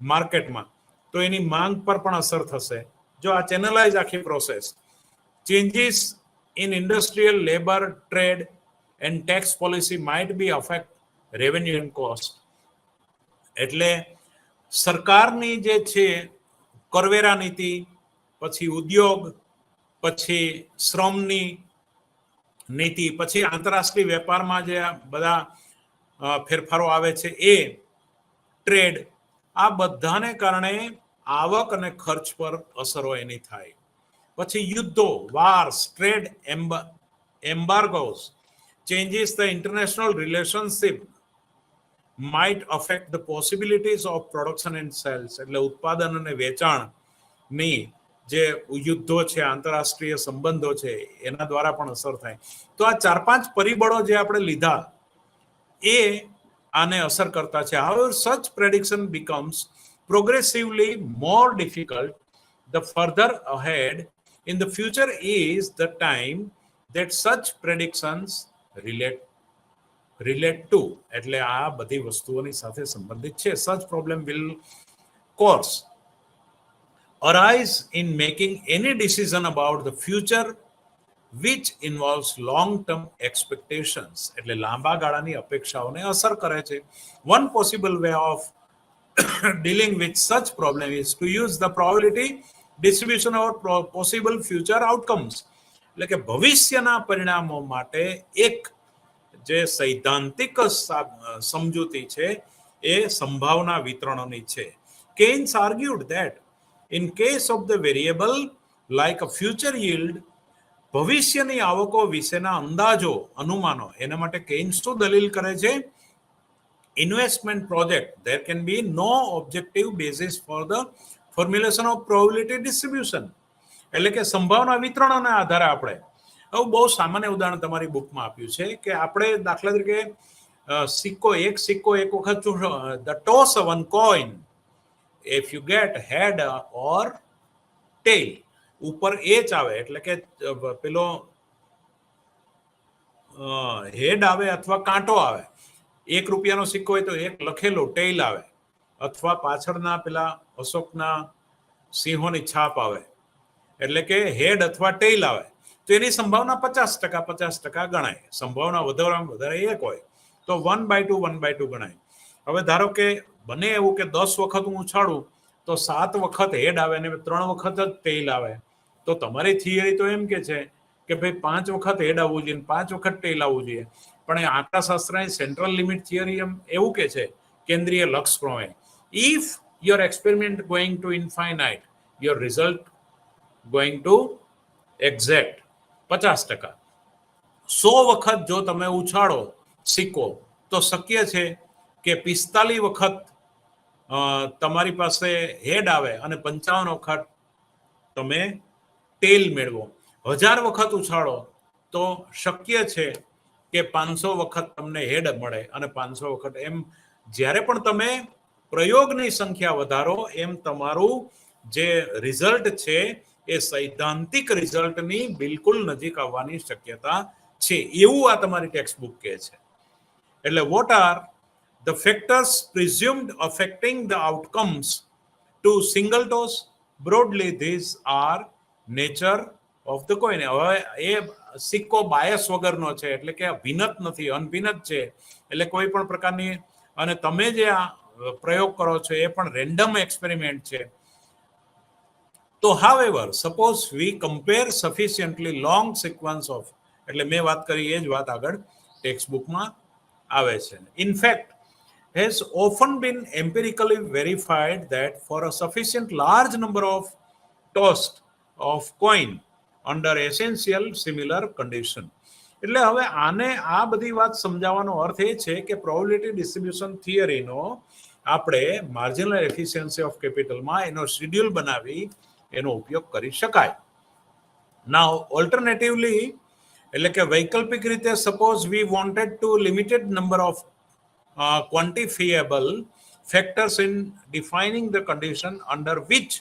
માર્કેટમાં તો એની માંગ પર પણ અસર થશે. જો આ ચેનલાઇઝ આખી process. Changes in industrial labour, trade and tax policy might be affect revenue and cost. એટલે સરકારની જે છે કરવેરા નીતિ, પછી ઉદ્યોગ, પછી શ્રમની નીતિ, પછી આંતરરાષ્ટ્રીય વેપારમાં જે બધા ફેરફારો આવે છે એ, ટ્રેડ, આ બધાને કારણે આવક અને ખર્ચ પર અસરો એની થાય. પછી યુદ્ધો, wars, trade embargoes, changes the international relationship might affect the possibilities of production and sales. એટલે ઉત્પાદન અને વેચાણની જે યુદ્ધો છે, આંતરરાષ્ટ્રીય સંબંધો છે, એના દ્વારા પણ અસર થાય. તો આ 4-5 પરિબળો જે આપણે લીધા એ આને અસર કરતા છે. However, such prediction becomes progressively more difficult the further ahead in the future is the time that such predictions relate to. એટલે આ બધી વસ્તુઓની સાથે સંબંધિત છે. Such problem will course arise in making any decision about the future which involves long-term expectations. એટલે લાંબા ગાળાની અપેક્ષાઓને અસર કરે છે. One possible way of dealing with such problem is to use the probability distribution of possible future outcomes. એટલે કે ભવિષ્યના પરિણામો માટે એક જે સૈદ્ધાંતિક સમજૂતી છે એ સંભાવના વિતરણની છે. Keynes argued that in case of the variable like a future yield, ભવિષ્યની આવકો વિશેના અંદાજો અનુમાનો, એના માટે કેઇન્સ શું દલીલ કરે છે? Investment project, there can be no objective basis for the formulation of probability distribution. એટલે કે સંભાવના વિતરણના આધારે આપણે, હવે બહુ સામાન્ય ઉદાહરણ તમારી બુકમાં આપ્યું છે કે આપણે દાખલા તરીકે સિક્કો એક વખત the toss of one coin, if you get head or tail, ઉપર એચ આવે એટલે કે પેલો હેડ આવે અથવા કાંટો આવે. ₹1 સિક્કો હોય તો એક લખેલો ટેલ આવે, અથવા પાછળના પેલા અશોકના સિંહોની છાપ આવે, એટલે કે હેડ અથવા ટેલ આવે. તો એની સંભાવના 50% ગણાય. સંભાવના વધારે એક હોય તો 1/2 ગણાય. હવે ધારો કે બને એવું કે 10 વખત હું ઉછાળું તો 7 વખત હેડ આવે ને 3 વખત જ ટેલ આવે, તો તમારી થિયરી તો એમ કે છે કે ભાઈ 5 વખત હેડ આવવું જોઈએ, 5 વખત ટેલ આવવું જોઈએ. પણ એ આંકડાશાસ્ત્રની સેન્ટ્રલ લિમિટ થિયરી એમ એવું કે છે, કેન્દ્રીય લક્ષ પ્રમેય, if your experiment going to infinite, your result going to exact 50%. 100 વખત જો તમે ઉછાળો સિક્કો તો શક્ય છે કે 45 વખત તમારી પાસે હેડ આવે અને 55 વખત તમે ટેલ મેળવો. 1000 વખત ઉછાળો તો શક્ય છે કે 500 વખત તમને હેડ મળે અને 500 વખત. એમ જ્યારે પણ તમે પ્રયોગની સંખ્યા વધારો એમ તમારું જે રિઝલ્ટ છે એ સૈદ્ધાંતિક રિઝલ્ટની બિલકુલ નજીક આવવાની શક્યતા છે, એવું આ તમારી ટેક્સ્ટ બુક કહે છે. એટલે what are the factors presumed affecting the outcomes to single toss? Broadly these are nature of the coin. હવે એ સિક્કો બાયસ વગરનો છે, એટલે કે ભિન્નત નથી, અનભિન્નત છે, એટલે કોઈ પણ પ્રકારની, અને તમે જે આ પ્રયોગ કરો છો એ પણ રેન્ડમ એક્સપેરિમેન્ટ છે. તો however, suppose we compare sufficiently long sequence of, એટલે મેં વાત કરી એ જ વાત આગળ ટેક્સ્ટ બુકમાં આવે છે. In fact, has often been empirically verified that for a sufficient large number of tossed of coin under essential similar condition. એટલે હવે આને આ બધી વાત સમજાવવાનો અર્થ એ છે કે પ્રોબેબિલિટી ડિસ્ટ્રીબ્યુશન થિયરીનો આપણે માર્જિનલ એફિશિયન્સી ઓફ કેપિટલમાં એનો શેડ્યુલ બનાવી એનો ઉપયોગ કરી શકાય. નાઉ ઓલ્ટરનેટિવલી, એટલે કે વૈકલ્પિક રીતે, suppose we wanted to limited number of quantifiable factors in defining the condition under which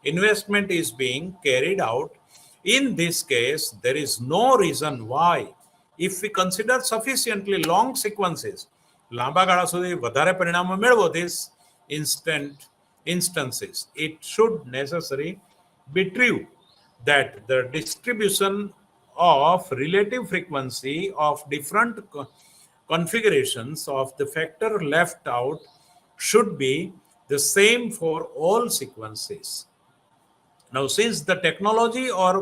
investment is being carried out. In this case, there is no reason why, if we consider sufficiently long sequences, લાંબા ગાળા સુધી વધારે પરિણામો મેળવો, this instances, it should necessarily be true that the distribution of relative frequency of different configurations of the factor left out should be the same for all sequences. Now, since the technology or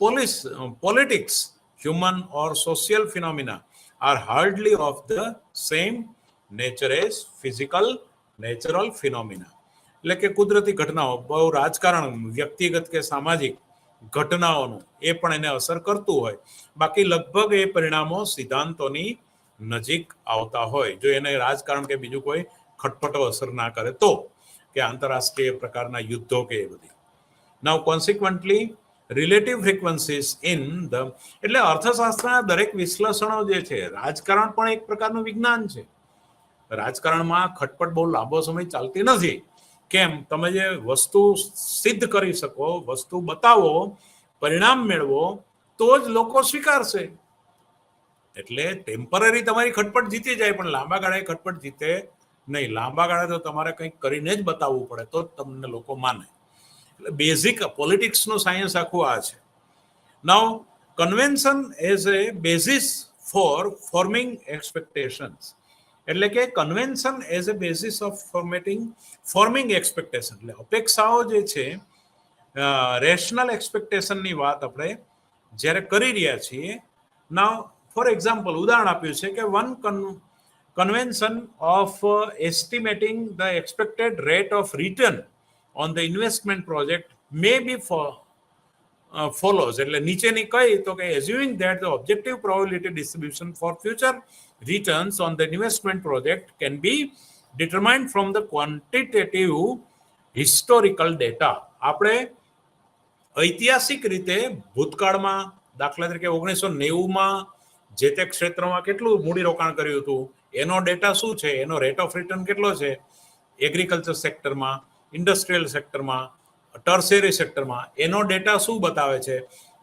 politics, human or social phenomena are hardly of the same nature as physical natural phenomena. એટલે કે કુદરતી ઘટનાઓ, બહુ રાજકારણ, વ્યક્તિગત કે સામાજિક ઘટનાઓનું એ પણ એને અસર કરતું હોય, બાકી લગભગ એ પરિણામો સિદ્ધાંતોની નજીક આવતા હોય, જો એને રાજકારણ કે બીજું કોઈ ખટપટો અસર ના કરે તો, કે આંતરરાષ્ટ્રીય પ્રકારના યુદ્ધો કે એ બધી. નાઉ કોન્સિક્વન્ટલી રિલેટિવ ફ્રીક્વન્સીઝ ઇન ધ, એટલે અર્થશાસ્ત્રના દરેક વિશ્લેષણો જે છે, રાજકારણ પણ એક પ્રકારનું વિજ્ઞાન છે. રાજકારણમાં ખટપટ બહુ લાંબો સમય ચાલતી નથી. કેમ? તમે જે વસ્તુ સિદ્ધ કરી શકો, વસ્તુ બતાવો, પરિણામ મેળવો, તો જ લોકો સ્વીકારશે. એટલે ટેમ્પરરી તમારી ખટપટ જીતી જાય, પણ લાંબા ગાળે ખટપટ જીતે નહીં. લાંબા ગાળે તો તમારે કંઈક કરીને જ બતાવવું પડે, તો જ તમને લોકો માને. એટલે બેઝિક પોલિટિક્સનું સાયન્સ આખું આ છે. Now convention as a basis for forming expectations, એટલે કે convention as a basis of forming expectation, એટલે અપેક્ષાઓ જે છે, રેશનલ એક્સપેક્ટેશનની વાત આપણે જ્યારે કરી રહ્યા છીએ. નાઉ ફોર એક્ઝામ્પલ ઉદાહરણ આપ્યું છે કે one convention of estimating the expected rate of return on the investment project may be follows. એટલે નીચેની કઈ તો કે assuming that the objective probability distribution for future returns on the investment project can be determined from the quantitative historical data. આપણે ઐતિહાસિક રીતે ભૂતકાળમાં દાખલા તરીકે 1990માં જે તે ક્ષેત્રમાં કેટલું મૂડીરોકાણ કર્યું હતું એનો ડેટા શું છે, એનો રેટ ઓફ રિટર્ન કેટલો છે, એગ્રીકલ્ચર સેક્ટરમાં, ઇન્ડસ્ટ્રીયલ સેક્ટરમાં, ટર્શરી સેક્ટરમાં એનો ડેટા શું બતાવે છે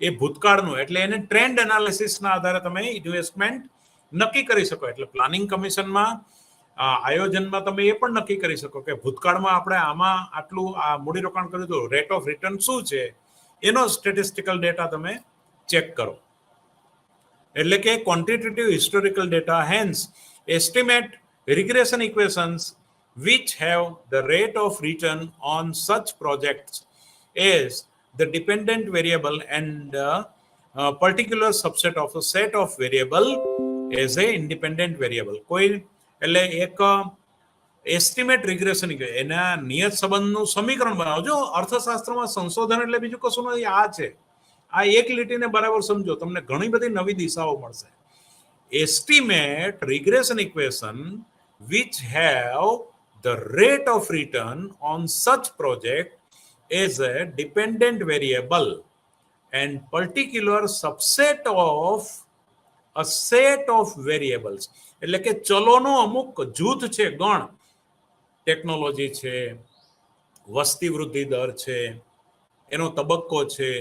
એ ભૂતકાળનું, એટલે એને ટ્રેન્ડ એનાલિસિસના આધારે તમે ઇન્વેસ્ટમેન્ટ નક્કી કરી શકો. એટલે પ્લાનિંગ કમિશનમાં આયોજનમાં તમે એ પણ નક્કી કરી શકો કે ભૂતકાળમાં આપણે આમાં આટલું આ મૂડીરોકાણ કર્યું હતું, રેટ ઓફ રિટર્ન શું છે એનો સ્ટેટિસ્ટિકલ ડેટા તમે ચેક કરો. એટલે કે quantitative historical data hence estimate regression equations which have the rate of return on such projects as the dependent variable and particular subset of a set of variable as a independent variable. કોઈ એટલે એક estimate regression એના નિયત સંબંધનું સમીકરણ બનાવજો. અર્થશાસ્ત્રમાં સંશોધન એટલે બીજું કશું નથી, આ છે. આ એક લીટીને બરાબર સમજો, તમને ઘણી બધી નવી દિશાઓ મળશે. Estimate regression equation which have the rate of return on such project as a dependent variable and particular subset of a set of variables. એટલે કે ચલોનો અમુક જૂથ છે, ગણ. ટેકનોલોજી છે, વસ્તી વૃદ્ધિ દર છે, એનો તબક્કો છે,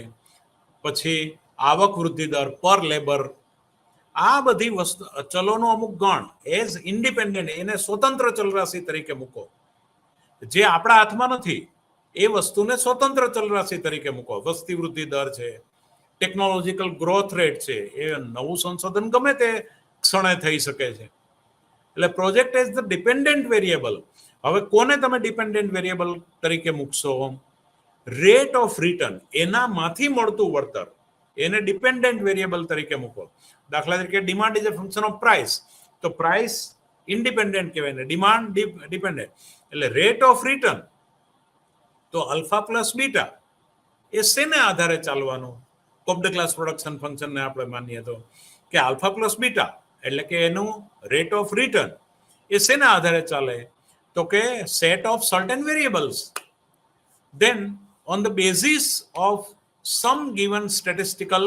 પછી આવક વૃદ્ધિ દર, પર લેબર, આ બધી વસ્તુ ચલોનો અમુક ગણ એઝ ઇન્ડિપેન્ડન્ટ, એને સ્વતંત્ર ચલરાશિ તરીકે મૂકો. જે આપણા હાથમાં નથી એ વસ્તુને સ્વતંત્ર ચલરાશિ તરીકે મૂકો. વસ્તી વૃદ્ધિ દર છે, ટેકનોલોજીકલ ગ્રોથ રેટ છે, એ નવું સંશોધન ગમે તે ક્ષણે થઈ શકે છે. એટલે project as the dependent variable. હવે કોને તમે ડિપેન્ડન્ટ વેરિયેબલ તરીકે મૂકશો? રેટ ઓફ રિટર્ન, એનામાંથી મળતું વળતર, એને ડિપેન્ડન્ટ વેરિયેબલ તરીકે મૂકો. દાખલા તરીકે demand is a function of price, તો પ્રાઇસ ઇન્ડિપેન્ડન્ટ કહેવાય ને ડિમાન્ડ ડિપેન્ડન્ટ. એટલે રેટ ઓફ રિટર્ન તો અલ્ફા પ્લસ બીટા એ શેને આધારે ચાલવાનું? કોપ્ડ ક્લાસ પ્રોડક્શન ફંક્શનને આપણે માનીએ તો કે આલ્ફા પ્લસ બીટા એટલે કે એનું રેટ ઓફ રિટર્ન એ શેના આધારે ચાલે? તો કે set of certain variables. Then on the basis of some given statistical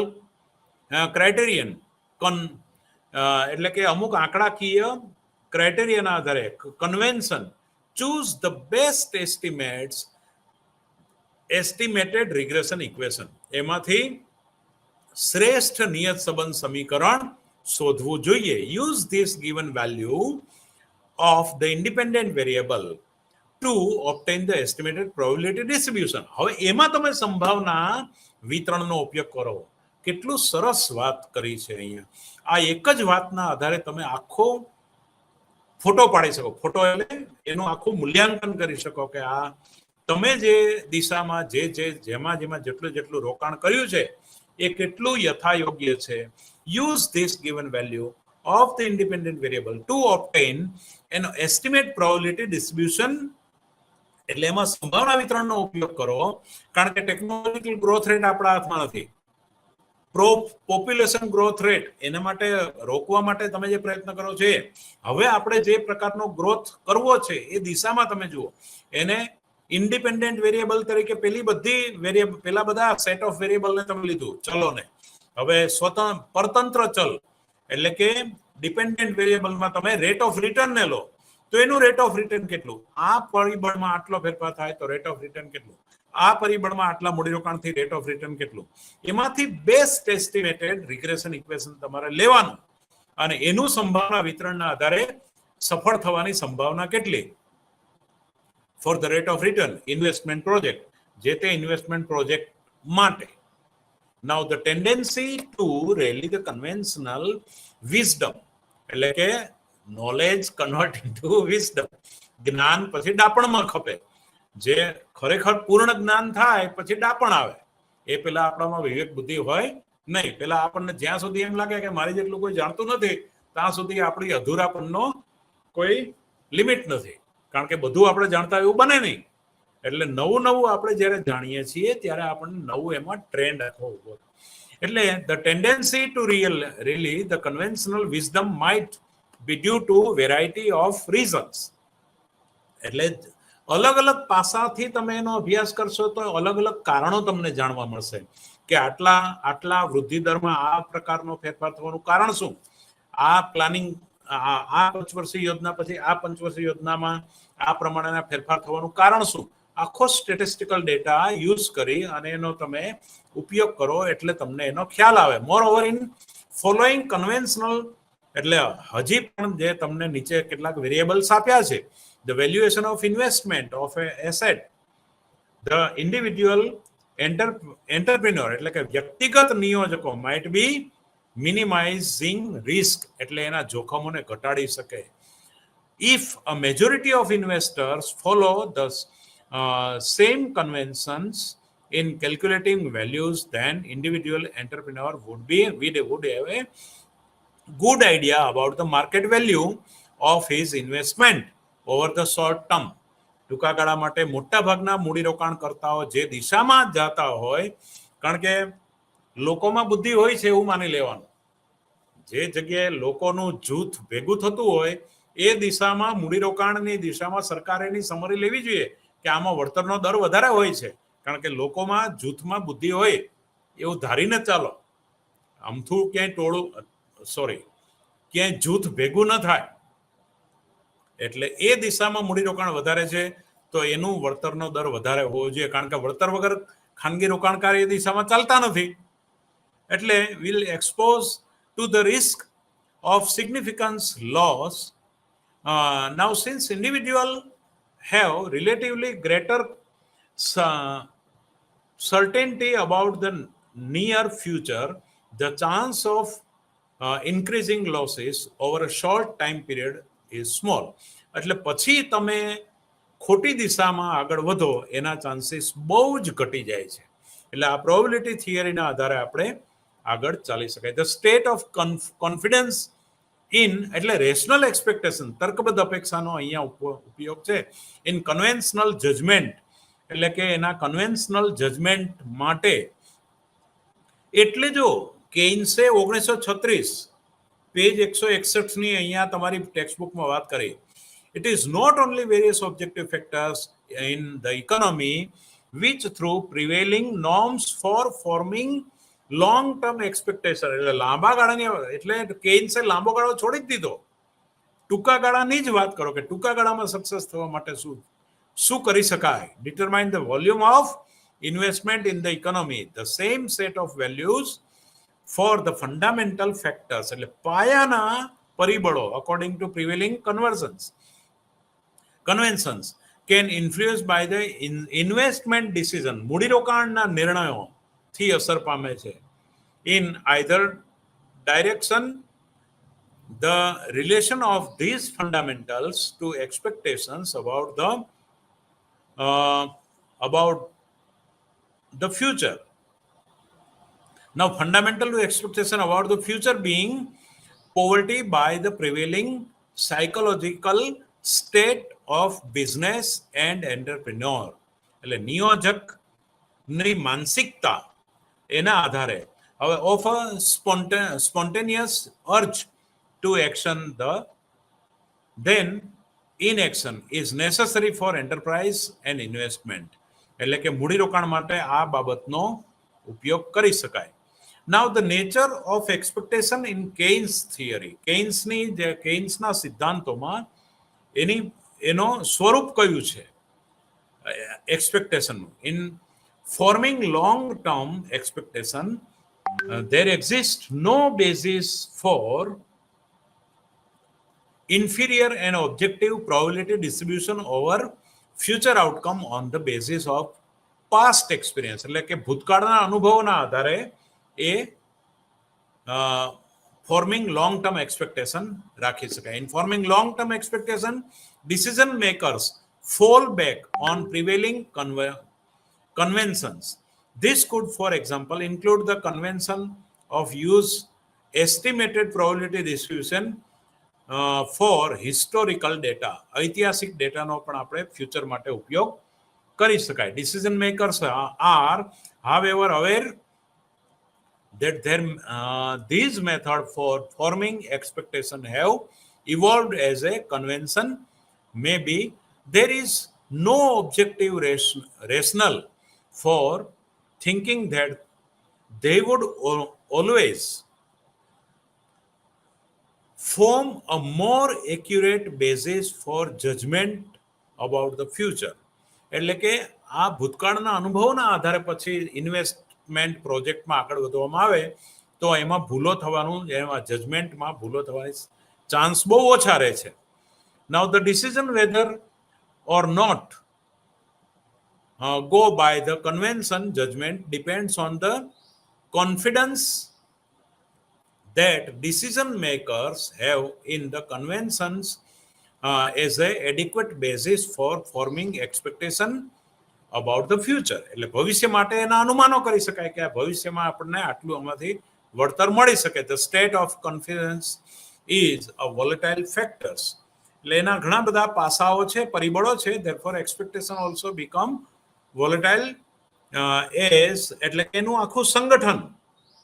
criterion, એટલે કે અમુક આંકડાકીય ક્રાઇટેરિયાના આધારે convention, choose the best estimated regression equation. એમાંથી શ્રેષ્ઠ નિયત સંબંધ સમીકરણ શોધવું જોઈએ. Use this given value of the independent variable to obtain the estimated probability distribution. હવે એમાં તમે સંભાવના વિતરણનો ઉપયોગ કરો. કેટલું સરસ વાત કરી છે અહીંયા. આ એક જ વાતના આધારે તમે આખો ફોટો પાડી શકો. ફોટો એટલે એનું આખું મૂલ્યાંકન કરી શકો કે આ તમે જે દિશામાં જેમાં જેટલું રોકાણ કર્યું છે એ કેટલું યથાયોગ્ય છે. Use this given value of the independent variable to obtain an estimate probability distribution. એટલે એમાં સંભાવના વિતરણનો ઉપયોગ કરો, કારણ કે ટેકનોલોજીકલ ગ્રોથ રેટ આપણા હાથમાં નથી. પોપ્યુલેશન ગ્રોથ રેટ એના માટે રોકવા માટે તમે જે પ્રયત્ન કરો છો, હવે આપણે જે પ્રકારનો ગ્રોથ કરવો છે એ દિશામાં તમે જુઓ. એને ઇન્ડિપેન્ડન્ટ વેરિયેબલ તરીકે પેલા બધા સેટ ઓફ વેરિયેબલને તમે લીધું, ચલોને. હવે પરતંત્ર ચલ એટલે કે ડિપેન્ડન્ટ વેરિયેબલમાં તમે રેટ ઓફ રિટર્નને લો, તો એનું રેટ ઓફ રિટર્ન કેટલું? આ પરિબળમાં આટલો ફેરફાર થાય તો રેટ ઓફ રિટર્ન કેટલું? આ પરિબળમાં આટલા મૂડીરોકાણથી રેટ ઓફ રિટર્ન કેટલું? એમાંથી બેસ્ટ એસ્ટિમેટેડ રિગ્રેશન ઇક્વેશન તમારે લેવાનું અને એનું સંભાવના વિતરણના આધારે સફળ થવાની સંભાવના કેટલી for the rate of return investment project, જે તે ઇન્વેસ્ટમેન્ટ પ્રોજેક્ટ માટે. Now the tendency to rally the conventional wisdom, એટલે કે નોલેજ કન્વર્ટ ઇન્ટુ વિઝડમ, જ્ઞાન પછી ડાપણમાં ખપે. જે ખરેખર પૂર્ણ જ્ઞાન થાય પછી ડાપણ આવે. એ પેલા આપણામાં વિવેક બુદ્ધિ હોય નહીં. પેલા આપણને જ્યાં સુધી એમ લાગે કે મારી જેટલું કોઈ જાણતું નથી ત્યાં સુધી આપણી અધૂરાપણનો કોઈ લિમિટ નથી, કારણ કે બધું આપણે જાણતા એવું બને નહીં. એટલે નવું નવું આપણે જ્યારે જાણીએ છીએ ત્યારે આપણને નવું એમાં ટ્રેન્ડ આખો ઉભો થાય. એટલે the tendency to really the conventional wisdom might be due to variety of reasons. એટલે અલગ અલગ પાસાથી તમે એનો અભ્યાસ કરશો તો અલગ અલગ કારણો તમને જાણવા મળશે કે આટલા વૃદ્ધિ દરમાં આ પ્રકારનો ફેરફાર થવાનું કારણ શું, આ પ્લાનિંગ આ પંચવર્ષીય યોજના પછી આ પંચવર્ષીય યોજનામાં આ પ્રમાણેના ફેરફાર થવાનું કારણ શું. આખો સ્ટેટિસ્ટિકલ ડેટા યુઝ કરી અને એનો તમે ઉપયોગ કરો એટલે તમને એનો ખ્યાલ આવે. મોર ઓવર ઇન ફોલોઈંગ કન્વેન્શનલ, એટલે હજી પણ જે તમને નીચે કેટલાક વેરિયેબલ્સ આપ્યા છે, the valuation of investment of a asset, the individual entrepreneur એટલે કે વ્યક્તિગત નિયોજકો might be minimizing risk, એટલે એના જોખમોને ઘટાડી શકે. If a majority of investors follow the same conventions in calculating values, then individual entrepreneur would have a good idea about the market value of his investment over the short term. ટૂંકા ગાળા માટે મોટા ભાગના મૂડીરોકાણકર્તાઓ જે દિશામાં જતા હોય, કારણ કે લોકોમાં બુદ્ધિ હોય છે એવું માની લેવાનું, જે જગ્યાએ લોકોનું જૂથ ભેગું થતું હોય એ દિશામાં મૂડીરોકાણની દિશામાં સરકારે એની સમરી લેવી જોઈએ કે આમાં વળતરનો દર વધારે હોય છે, કારણ કે લોકોમાં જૂથમાં બુદ્ધિ હોય એવું ધારીને ચાલો. આમથું ક્યાંય જૂથ ભેગું ન થાય એટલે એ દિશામાં મૂડીરોકાણ વધારે છે તો એનું વળતરનો દર વધારે હોવો જોઈએ, કારણ કે વળતર વગર ખાનગી રોકાણકાર એ દિશામાં ચાલતા નથી. એટલે will expose to the risk of significant loss. Now since individual have relatively greater certainty about the near future, the chance of increasing losses over a short time period is small. એટલે પછી તમે ખોટી દિશામાં આગળ વધો એના chances બહુ જ ઘટી જાય છે. એટલે આ પ્રોબેબિલિટી થિયરીના આધારે આપણે આગળ ચાલી શકાય. The state of confidence in, એટલે રેશનલ એક્સપેક્ટેશન, તર્કબદ્ધ અપેક્ષાનો અહીંયા ઉપયોગ છે. ઇન કન્વેન્શનલ જજમેન્ટ, એટલે કે એના કન્વેન્શનલ જજમેન્ટ માટે. એટલે જો કેઇન્સે 1936 પેજ 161 ની અહીંયા તમારી ટેક્સ્ટબુકમાં વાત કરી. It is not only various objective factors in the economy which through prevailing norms for forming long term expectation, એટલે લાંબા ગાળાની, એટલે કેઇન્સે લાંબો ગાળો છોડી જ દીધો, ટૂંકા ગાળાની જ વાત કરો કે ટૂંકા ગાળામાં સક્સેસ થવા માટે શું કરી શકાય. Determine the volume of investment in the economy, the same set of values for the fundamental factors, એટલે પાયાના પરિબળો according to prevailing conventions can influence by the investment decision, મૂડીરોકાણના નિર્ણયોથી અસર પામે છે. In either direction, the relation of these fundamentals to expectations about the future. Now, fundamental to expectation about the future being poverty by the prevailing psychological state of business and entrepreneur. એટલે નિયોજકની માનસિકતા એના આધારે હવે of a spontaneous urge to action, then inaction is necessary for enterprise and investment. એટલે કે મૂડીરોકાણ માટે આ બાબતનો ઉપયોગ કરી શકાય. Now the nature of expectation in Keynes theory, કેઇન્સના સિદ્ધાંતોમાં એનો સ્વરૂપ કયું છે એક્સપેક્ટેશનનું. In forming long term expectation there exists no basis for inferior and objective probability distribution over future outcome on the basis of past experience. એટલે કે ભૂતકાળના અનુભવોના આધારે એ forming long term expectation રાખી શકાય. In forming long term expectation, decision makers fall back on prevailing conventions. This could, for example, include the convention of use estimated probability distribution for historical data. ઐતિહાસિક ડેટાનો પણ આપણે future માટે ઉપયોગ કરી શકાય. Decision makers are, however, aware that these methods for forming expectation have evolved as a convention. Maybe there is no objective rationale for thinking that they would always form a more accurate basis for judgment about the future. એટલે કે આ ભૂતકાળના અનુભવના આધારે પછી investment પ્રોજેક્ટમાં આગળ વધવામાં આવે તો એમાં ભૂલો થવાનું, એમાં જજમેન્ટમાં ભૂલો થવાની ચાન્સ બહુ ઓછા રહે છે. Now the decision whether or not go by the convention judgment depends on the confidence that decision makers have in the conventions as a adequate basis for forming expectation about the future. એટલે ભવિષ્ય માટે એના અનુમાનો કરી શકાય કે આ ભવિષ્યમાં આપણને આટલું આમાંથી વળતર મળી શકે. The state of confidence is a volatile factors. એટલે એના ઘણા બધા પાસાઓ છે, પરિબળો છે. therefore expectation also become volatile as એટલે કે એનું આખું સંગઠન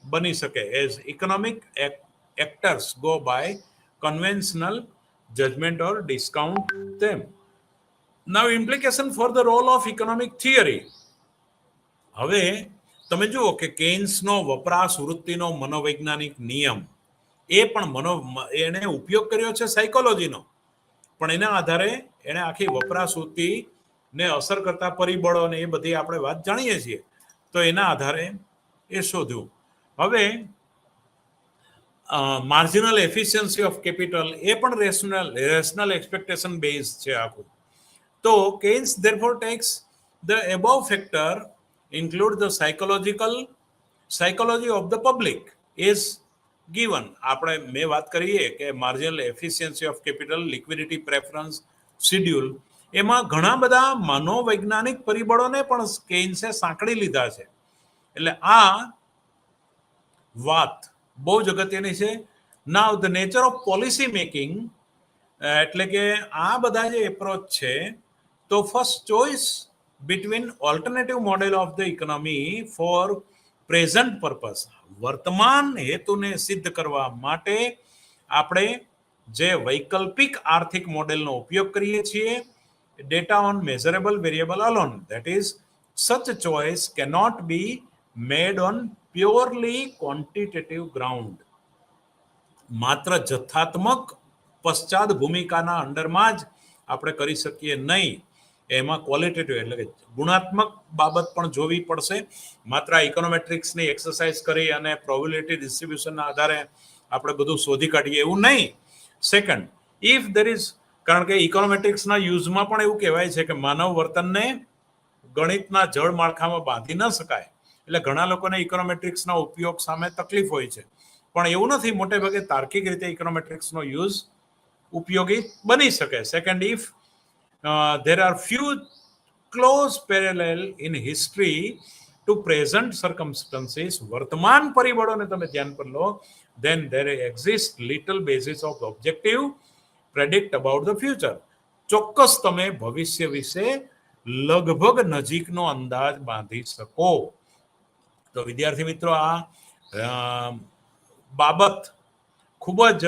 બની શકે as economic actors go by conventional judgment or discount them. Now implication for the role of economic theory. હવે તમે જુઓ કે કેન્સનો વપરાશ વૃત્તિનો મનોવૈજ્ઞાનિક નિયમ એ પણ એને ઉપયોગ કર્યો છે સાયકોલોજીનો, પણ એના આધારે એને આખી વપરાશ વૃત્તિને અસર કરતા પરિબળો ને એ બધી આપણે વાત જાણીએ છીએ, તો એના આધારે એ શોધ્યું. હવે માર્જિનલ એફિશિયન્સી ઓફ કેપિટલ એ પણ રેશનલ એક્સપેક્ટેશન બેઝ છે આખું. તો cans therefore takes the above factor include the psychology of the public is given. આપણે મેં વાત કરીએ કે marginal efficiency of capital, liquidity preference, schedule, એમાં ઘણા બધા મનોવૈજ્ઞાનિક પરિબળોને પણ કેન્સે સાંકળી લીધા છે. એટલે આ વાત બહુ જ અગત્યની છે. Now the nature of policy making, એટલે કે આ બધા જે એપ્રોચ છે, તો first choice between alternative model of the economy for present purpose, વર્તમાન હેતુને સિદ્ધ કરવા માટે આપણે જે વૈકલ્પિક આર્થિક મોડેલનો ઉપયોગ કરીએ છીએ, data on measurable variable alone, that is such choice cannot be made on purely quantitative ground. માત્ર જથ્થાત્મક પશ્ચાત ભૂમિકાના અંડરમાં જ આપણે કરી શકીએ નહીં. એમાં ક્વોલિટેટિવ એટલે કે ગુણાત્મક બાબત પણ જોવી પડશે. માત્ર ઇકોનોમેટ્રિક્સની એક્સરસાઇઝ કરી અને પ્રોબેબિલિટી ડિસ્ટ્રીબ્યુશનના આધારે આપણે બધું શોધી કાઢીએ એવું નહીં. સેકન્ડ, ઇફ ધેર ઇઝ, કારણ કે ઇકોનોમેટ્રિક્સના યુઝમાં પણ એવું કહેવાય છે કે માનવ વર્તનને ગણિતના જળ માળખામાં બાંધી ન શકાય. એટલે ઘણા લોકોને ઇકોનોમેટ્રિક્સના ઉપયોગ સામે તકલીફ હોય છે, પણ એવું નથી. મોટે ભાગે તાર્કિક રીતે ઇકોનોમેટ્રિક્સનો યુઝ ઉપયોગી બની શકે. Second, if there are few close parallel in history to present circumstances, વર્તમાન પરિબળોને તમે ધ્યાન પર લો, then there exists little basis of objective predict about the future. ચોક્કસ તમે ભવિષ્ય વિશે લગભગ નજીકનો અંદાજ બાંધી શકો. તો વિદ્યાર્થી મિત્રો, આ બાબત ખૂબ જ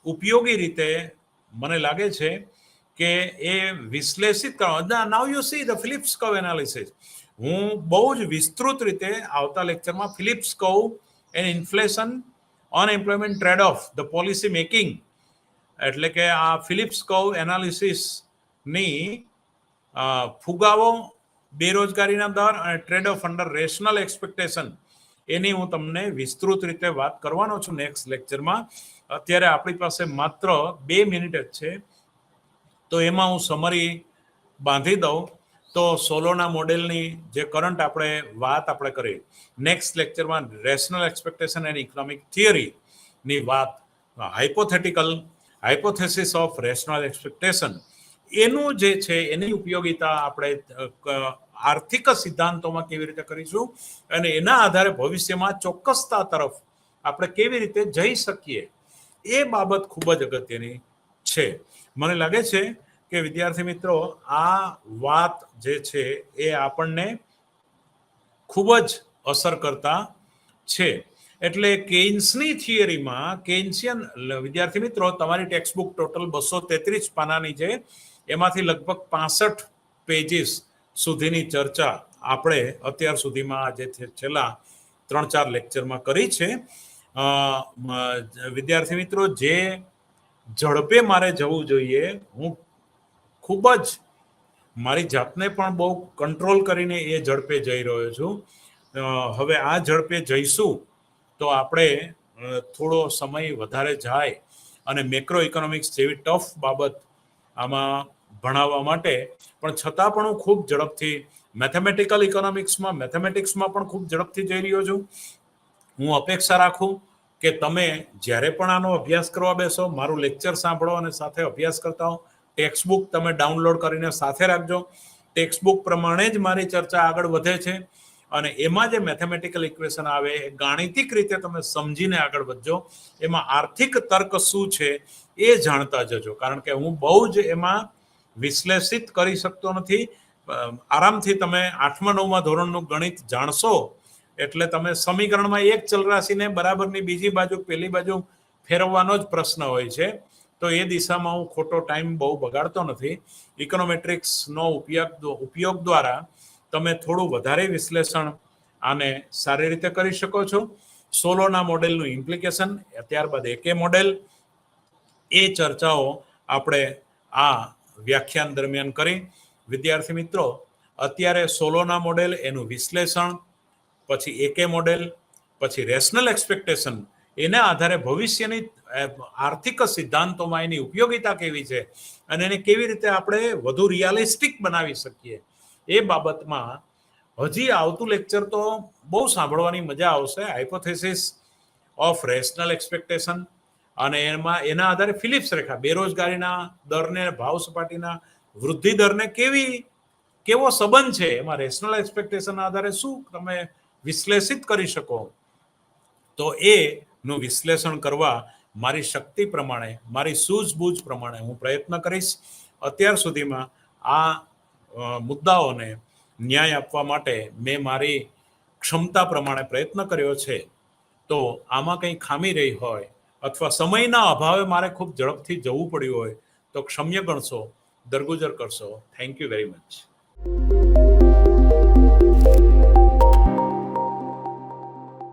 ઉપયોગી રીતે મને લાગે છે કે એ વિશ્લેષિત કરવા. Now you see the Phillips curve analysis. હું બહુ જ વિસ્તૃત રીતે આવતા લેક્ચરમાં Phillips curve and inflation, unemployment trade off, the policy making, એટલે કે આ ફિલિપ્સ કર્વ એનાલિસિસની ફુગાવો, બેરોજગારીના દર અને trade off under rational expectation, એની હું તમને વિસ્તૃત રીતે વાત કરવાનો છું નેક્સ્ટ લેક્ચરમાં. અત્યારે આપણી પાસે માત્ર 2 મિનિટ જ છે, તો એમાં હું સમરી બાંધી દઉં. તો સોલોના મોડેલની જે કરંટ વાત આપણે કરી, નેક્સ્ટ લેક્ચરમાં રેશનલ એક્સપેક્ટેશન એન્ડ ઇકોનોમિક થિયરીની વાત, હાઇપોથેસિસ ઓફ રેશનલ એક્સપેક્ટેશન, એનું જે છે એની ઉપયોગિતા આપણે આર્થિક સિદ્ધાંતોમાં કેવી રીતે કરીશું અને એના આધારે ભવિષ્યમાં ચોક્કસતા તરફ આપણે કેવી રીતે જઈ શકીએ એ બાબત ખૂબ જ અગત્યની છે. મને લાગે છે કે વિદ્યાર્થી મિત્રો આ વાત જે છે એ આપણને ખૂબ જ અસર કરતા છે. એટલે કેઇન્સની થિયરીમાં કેઇન્સિયન વિદ્યાર્થી મિત્રો તમારી ટેક્સ્ટબુક ટોટલ 233 પાનાની છે, એમાંથી લગભગ 65 પેજીસ સુધીની ચર્ચા આપણે અત્યાર સુધીમાં આજે છેલ્લા 3-4 લેક્ચરમાં કરી છે. વિદ્યાર્થી મિત્રો જે ઝડપે મારે જવું જોઈએ, હું ખૂબ જ મારી જાતને પણ બહુ કંટ્રોલ કરીને એ ઝડપે જઈ રહ્યો છું. હવે આ ઝડપે જઈશું તો આપણે થોડો સમય વધારે જાય અને મેક્રો ઇકોનોમિક્સ જેવી ટફ બાબત આમાં ભણાવવા માટે પણ છતાં પણ હું ખૂબ ઝડપથી મેથેમેટિકલ ઇકોનોમિક્સમાં મેથેમેટિક્સમાં પણ ખૂબ ઝડપથી જઈ રહ્યો છું. હું અપેક્ષા રાખું કે તમે જ્યારે પણ આનો અભ્યાસ કરવા બેસો, મારું લેક્ચર સાંભળો અને સાથે અભ્યાસ કરતા હો. ટેક્સ્ટબુક તમે ડાઉનલોડ કરીને સાથે રાખજો. ટેક્સ્ટબુક પ્રમાણે જ મારી ચર્ચા આગળ વધે છે અને એમાં જે મેથેમેટિકલ ઇક્વેશન આવે એ ગાણિતિક રીતે તમે સમજીને આગળ વધજો. એમાં આર્થિક તર્ક શું છે એ જાણતા જજો, કારણ કે હું બહુ જ એમાં વિશ્લેષિત કરી શકતો નથી. આરામથી તમે 8મા 9મા ધોરણનું ગણિત જાણશો એટલે તમે સમીકરણમાં એક ચલરાશિને બરાબરની બીજી બાજુ પેલી બાજુ ફેરવવાનો જ પ્રશ્ન હોય છે. તો એ દિશામાં હું ખોટો ટાઈમ બહુ બગાડતો નથી. ઇકોનોમેટ્રિક્સનો ઉપયોગ દ્વારા તમે થોડું વધારે વિશ્લેષણ આને સારી રીતે કરી શકો છો. સોલોના મોડેલનું ઇમ્પ્લિકેશન, ત્યારબાદ એકે મોડેલ, એ ચર્ચાઓ આપણે આ વ્યાખ્યાન દરમિયાન કરી. વિદ્યાર્થી મિત્રો, અત્યારે સોલોના મોડેલ, એનું વિશ્લેષણ, પછી એકે મોડેલ, પછી રેશનલ એક્સપેક્ટેશન, એના આધારે ભવિષ્યની આર્થિક સિદ્ધાંતોમાં એની ઉપયોગિતા કેવી છે અને એને કેવી રીતે આપણે વધુ રિયાલિસ્ટિક બનાવી શકીએ એ બાબતમાં હજી આવતું લેક્ચર તો બહુ સાંભળવાની મજા આવશે. હાઇપોથેસિસ ઓફ રેશનલ એક્સપેક્ટેશન અને એના આધારે ફિલિપ્સ રેખા, બેરોજગારીના દરને ભાવ સપાટીના વૃદ્ધિ દરને કેવો સંબંધ છે, એમાં રેશનલ એક્સપેક્ટેશનના આધારે શું તમે વિશ્લેષિત કરી શકો. તો એનું વિશ્લેષણ કરવા મારી શક્તિ પ્રમાણે, મારી સૂઝબૂઝ પ્રમાણે હું પ્રયત્ન કરીશ. અત્યાર સુધીમાં આ મુદ્દાઓને ન્યાય આપવા માટે મેં મારી ક્ષમતા પ્રમાણે પ્રયત્ન કર્યો છે. તો આમાં કંઈ ખામી રહી હોય અથવા સમયના અભાવે મારે ખૂબ ઝડપથી જવું પડ્યું હોય તો ક્ષમ્ય ગણશો, દરગુજર કરશો. Thank you very much.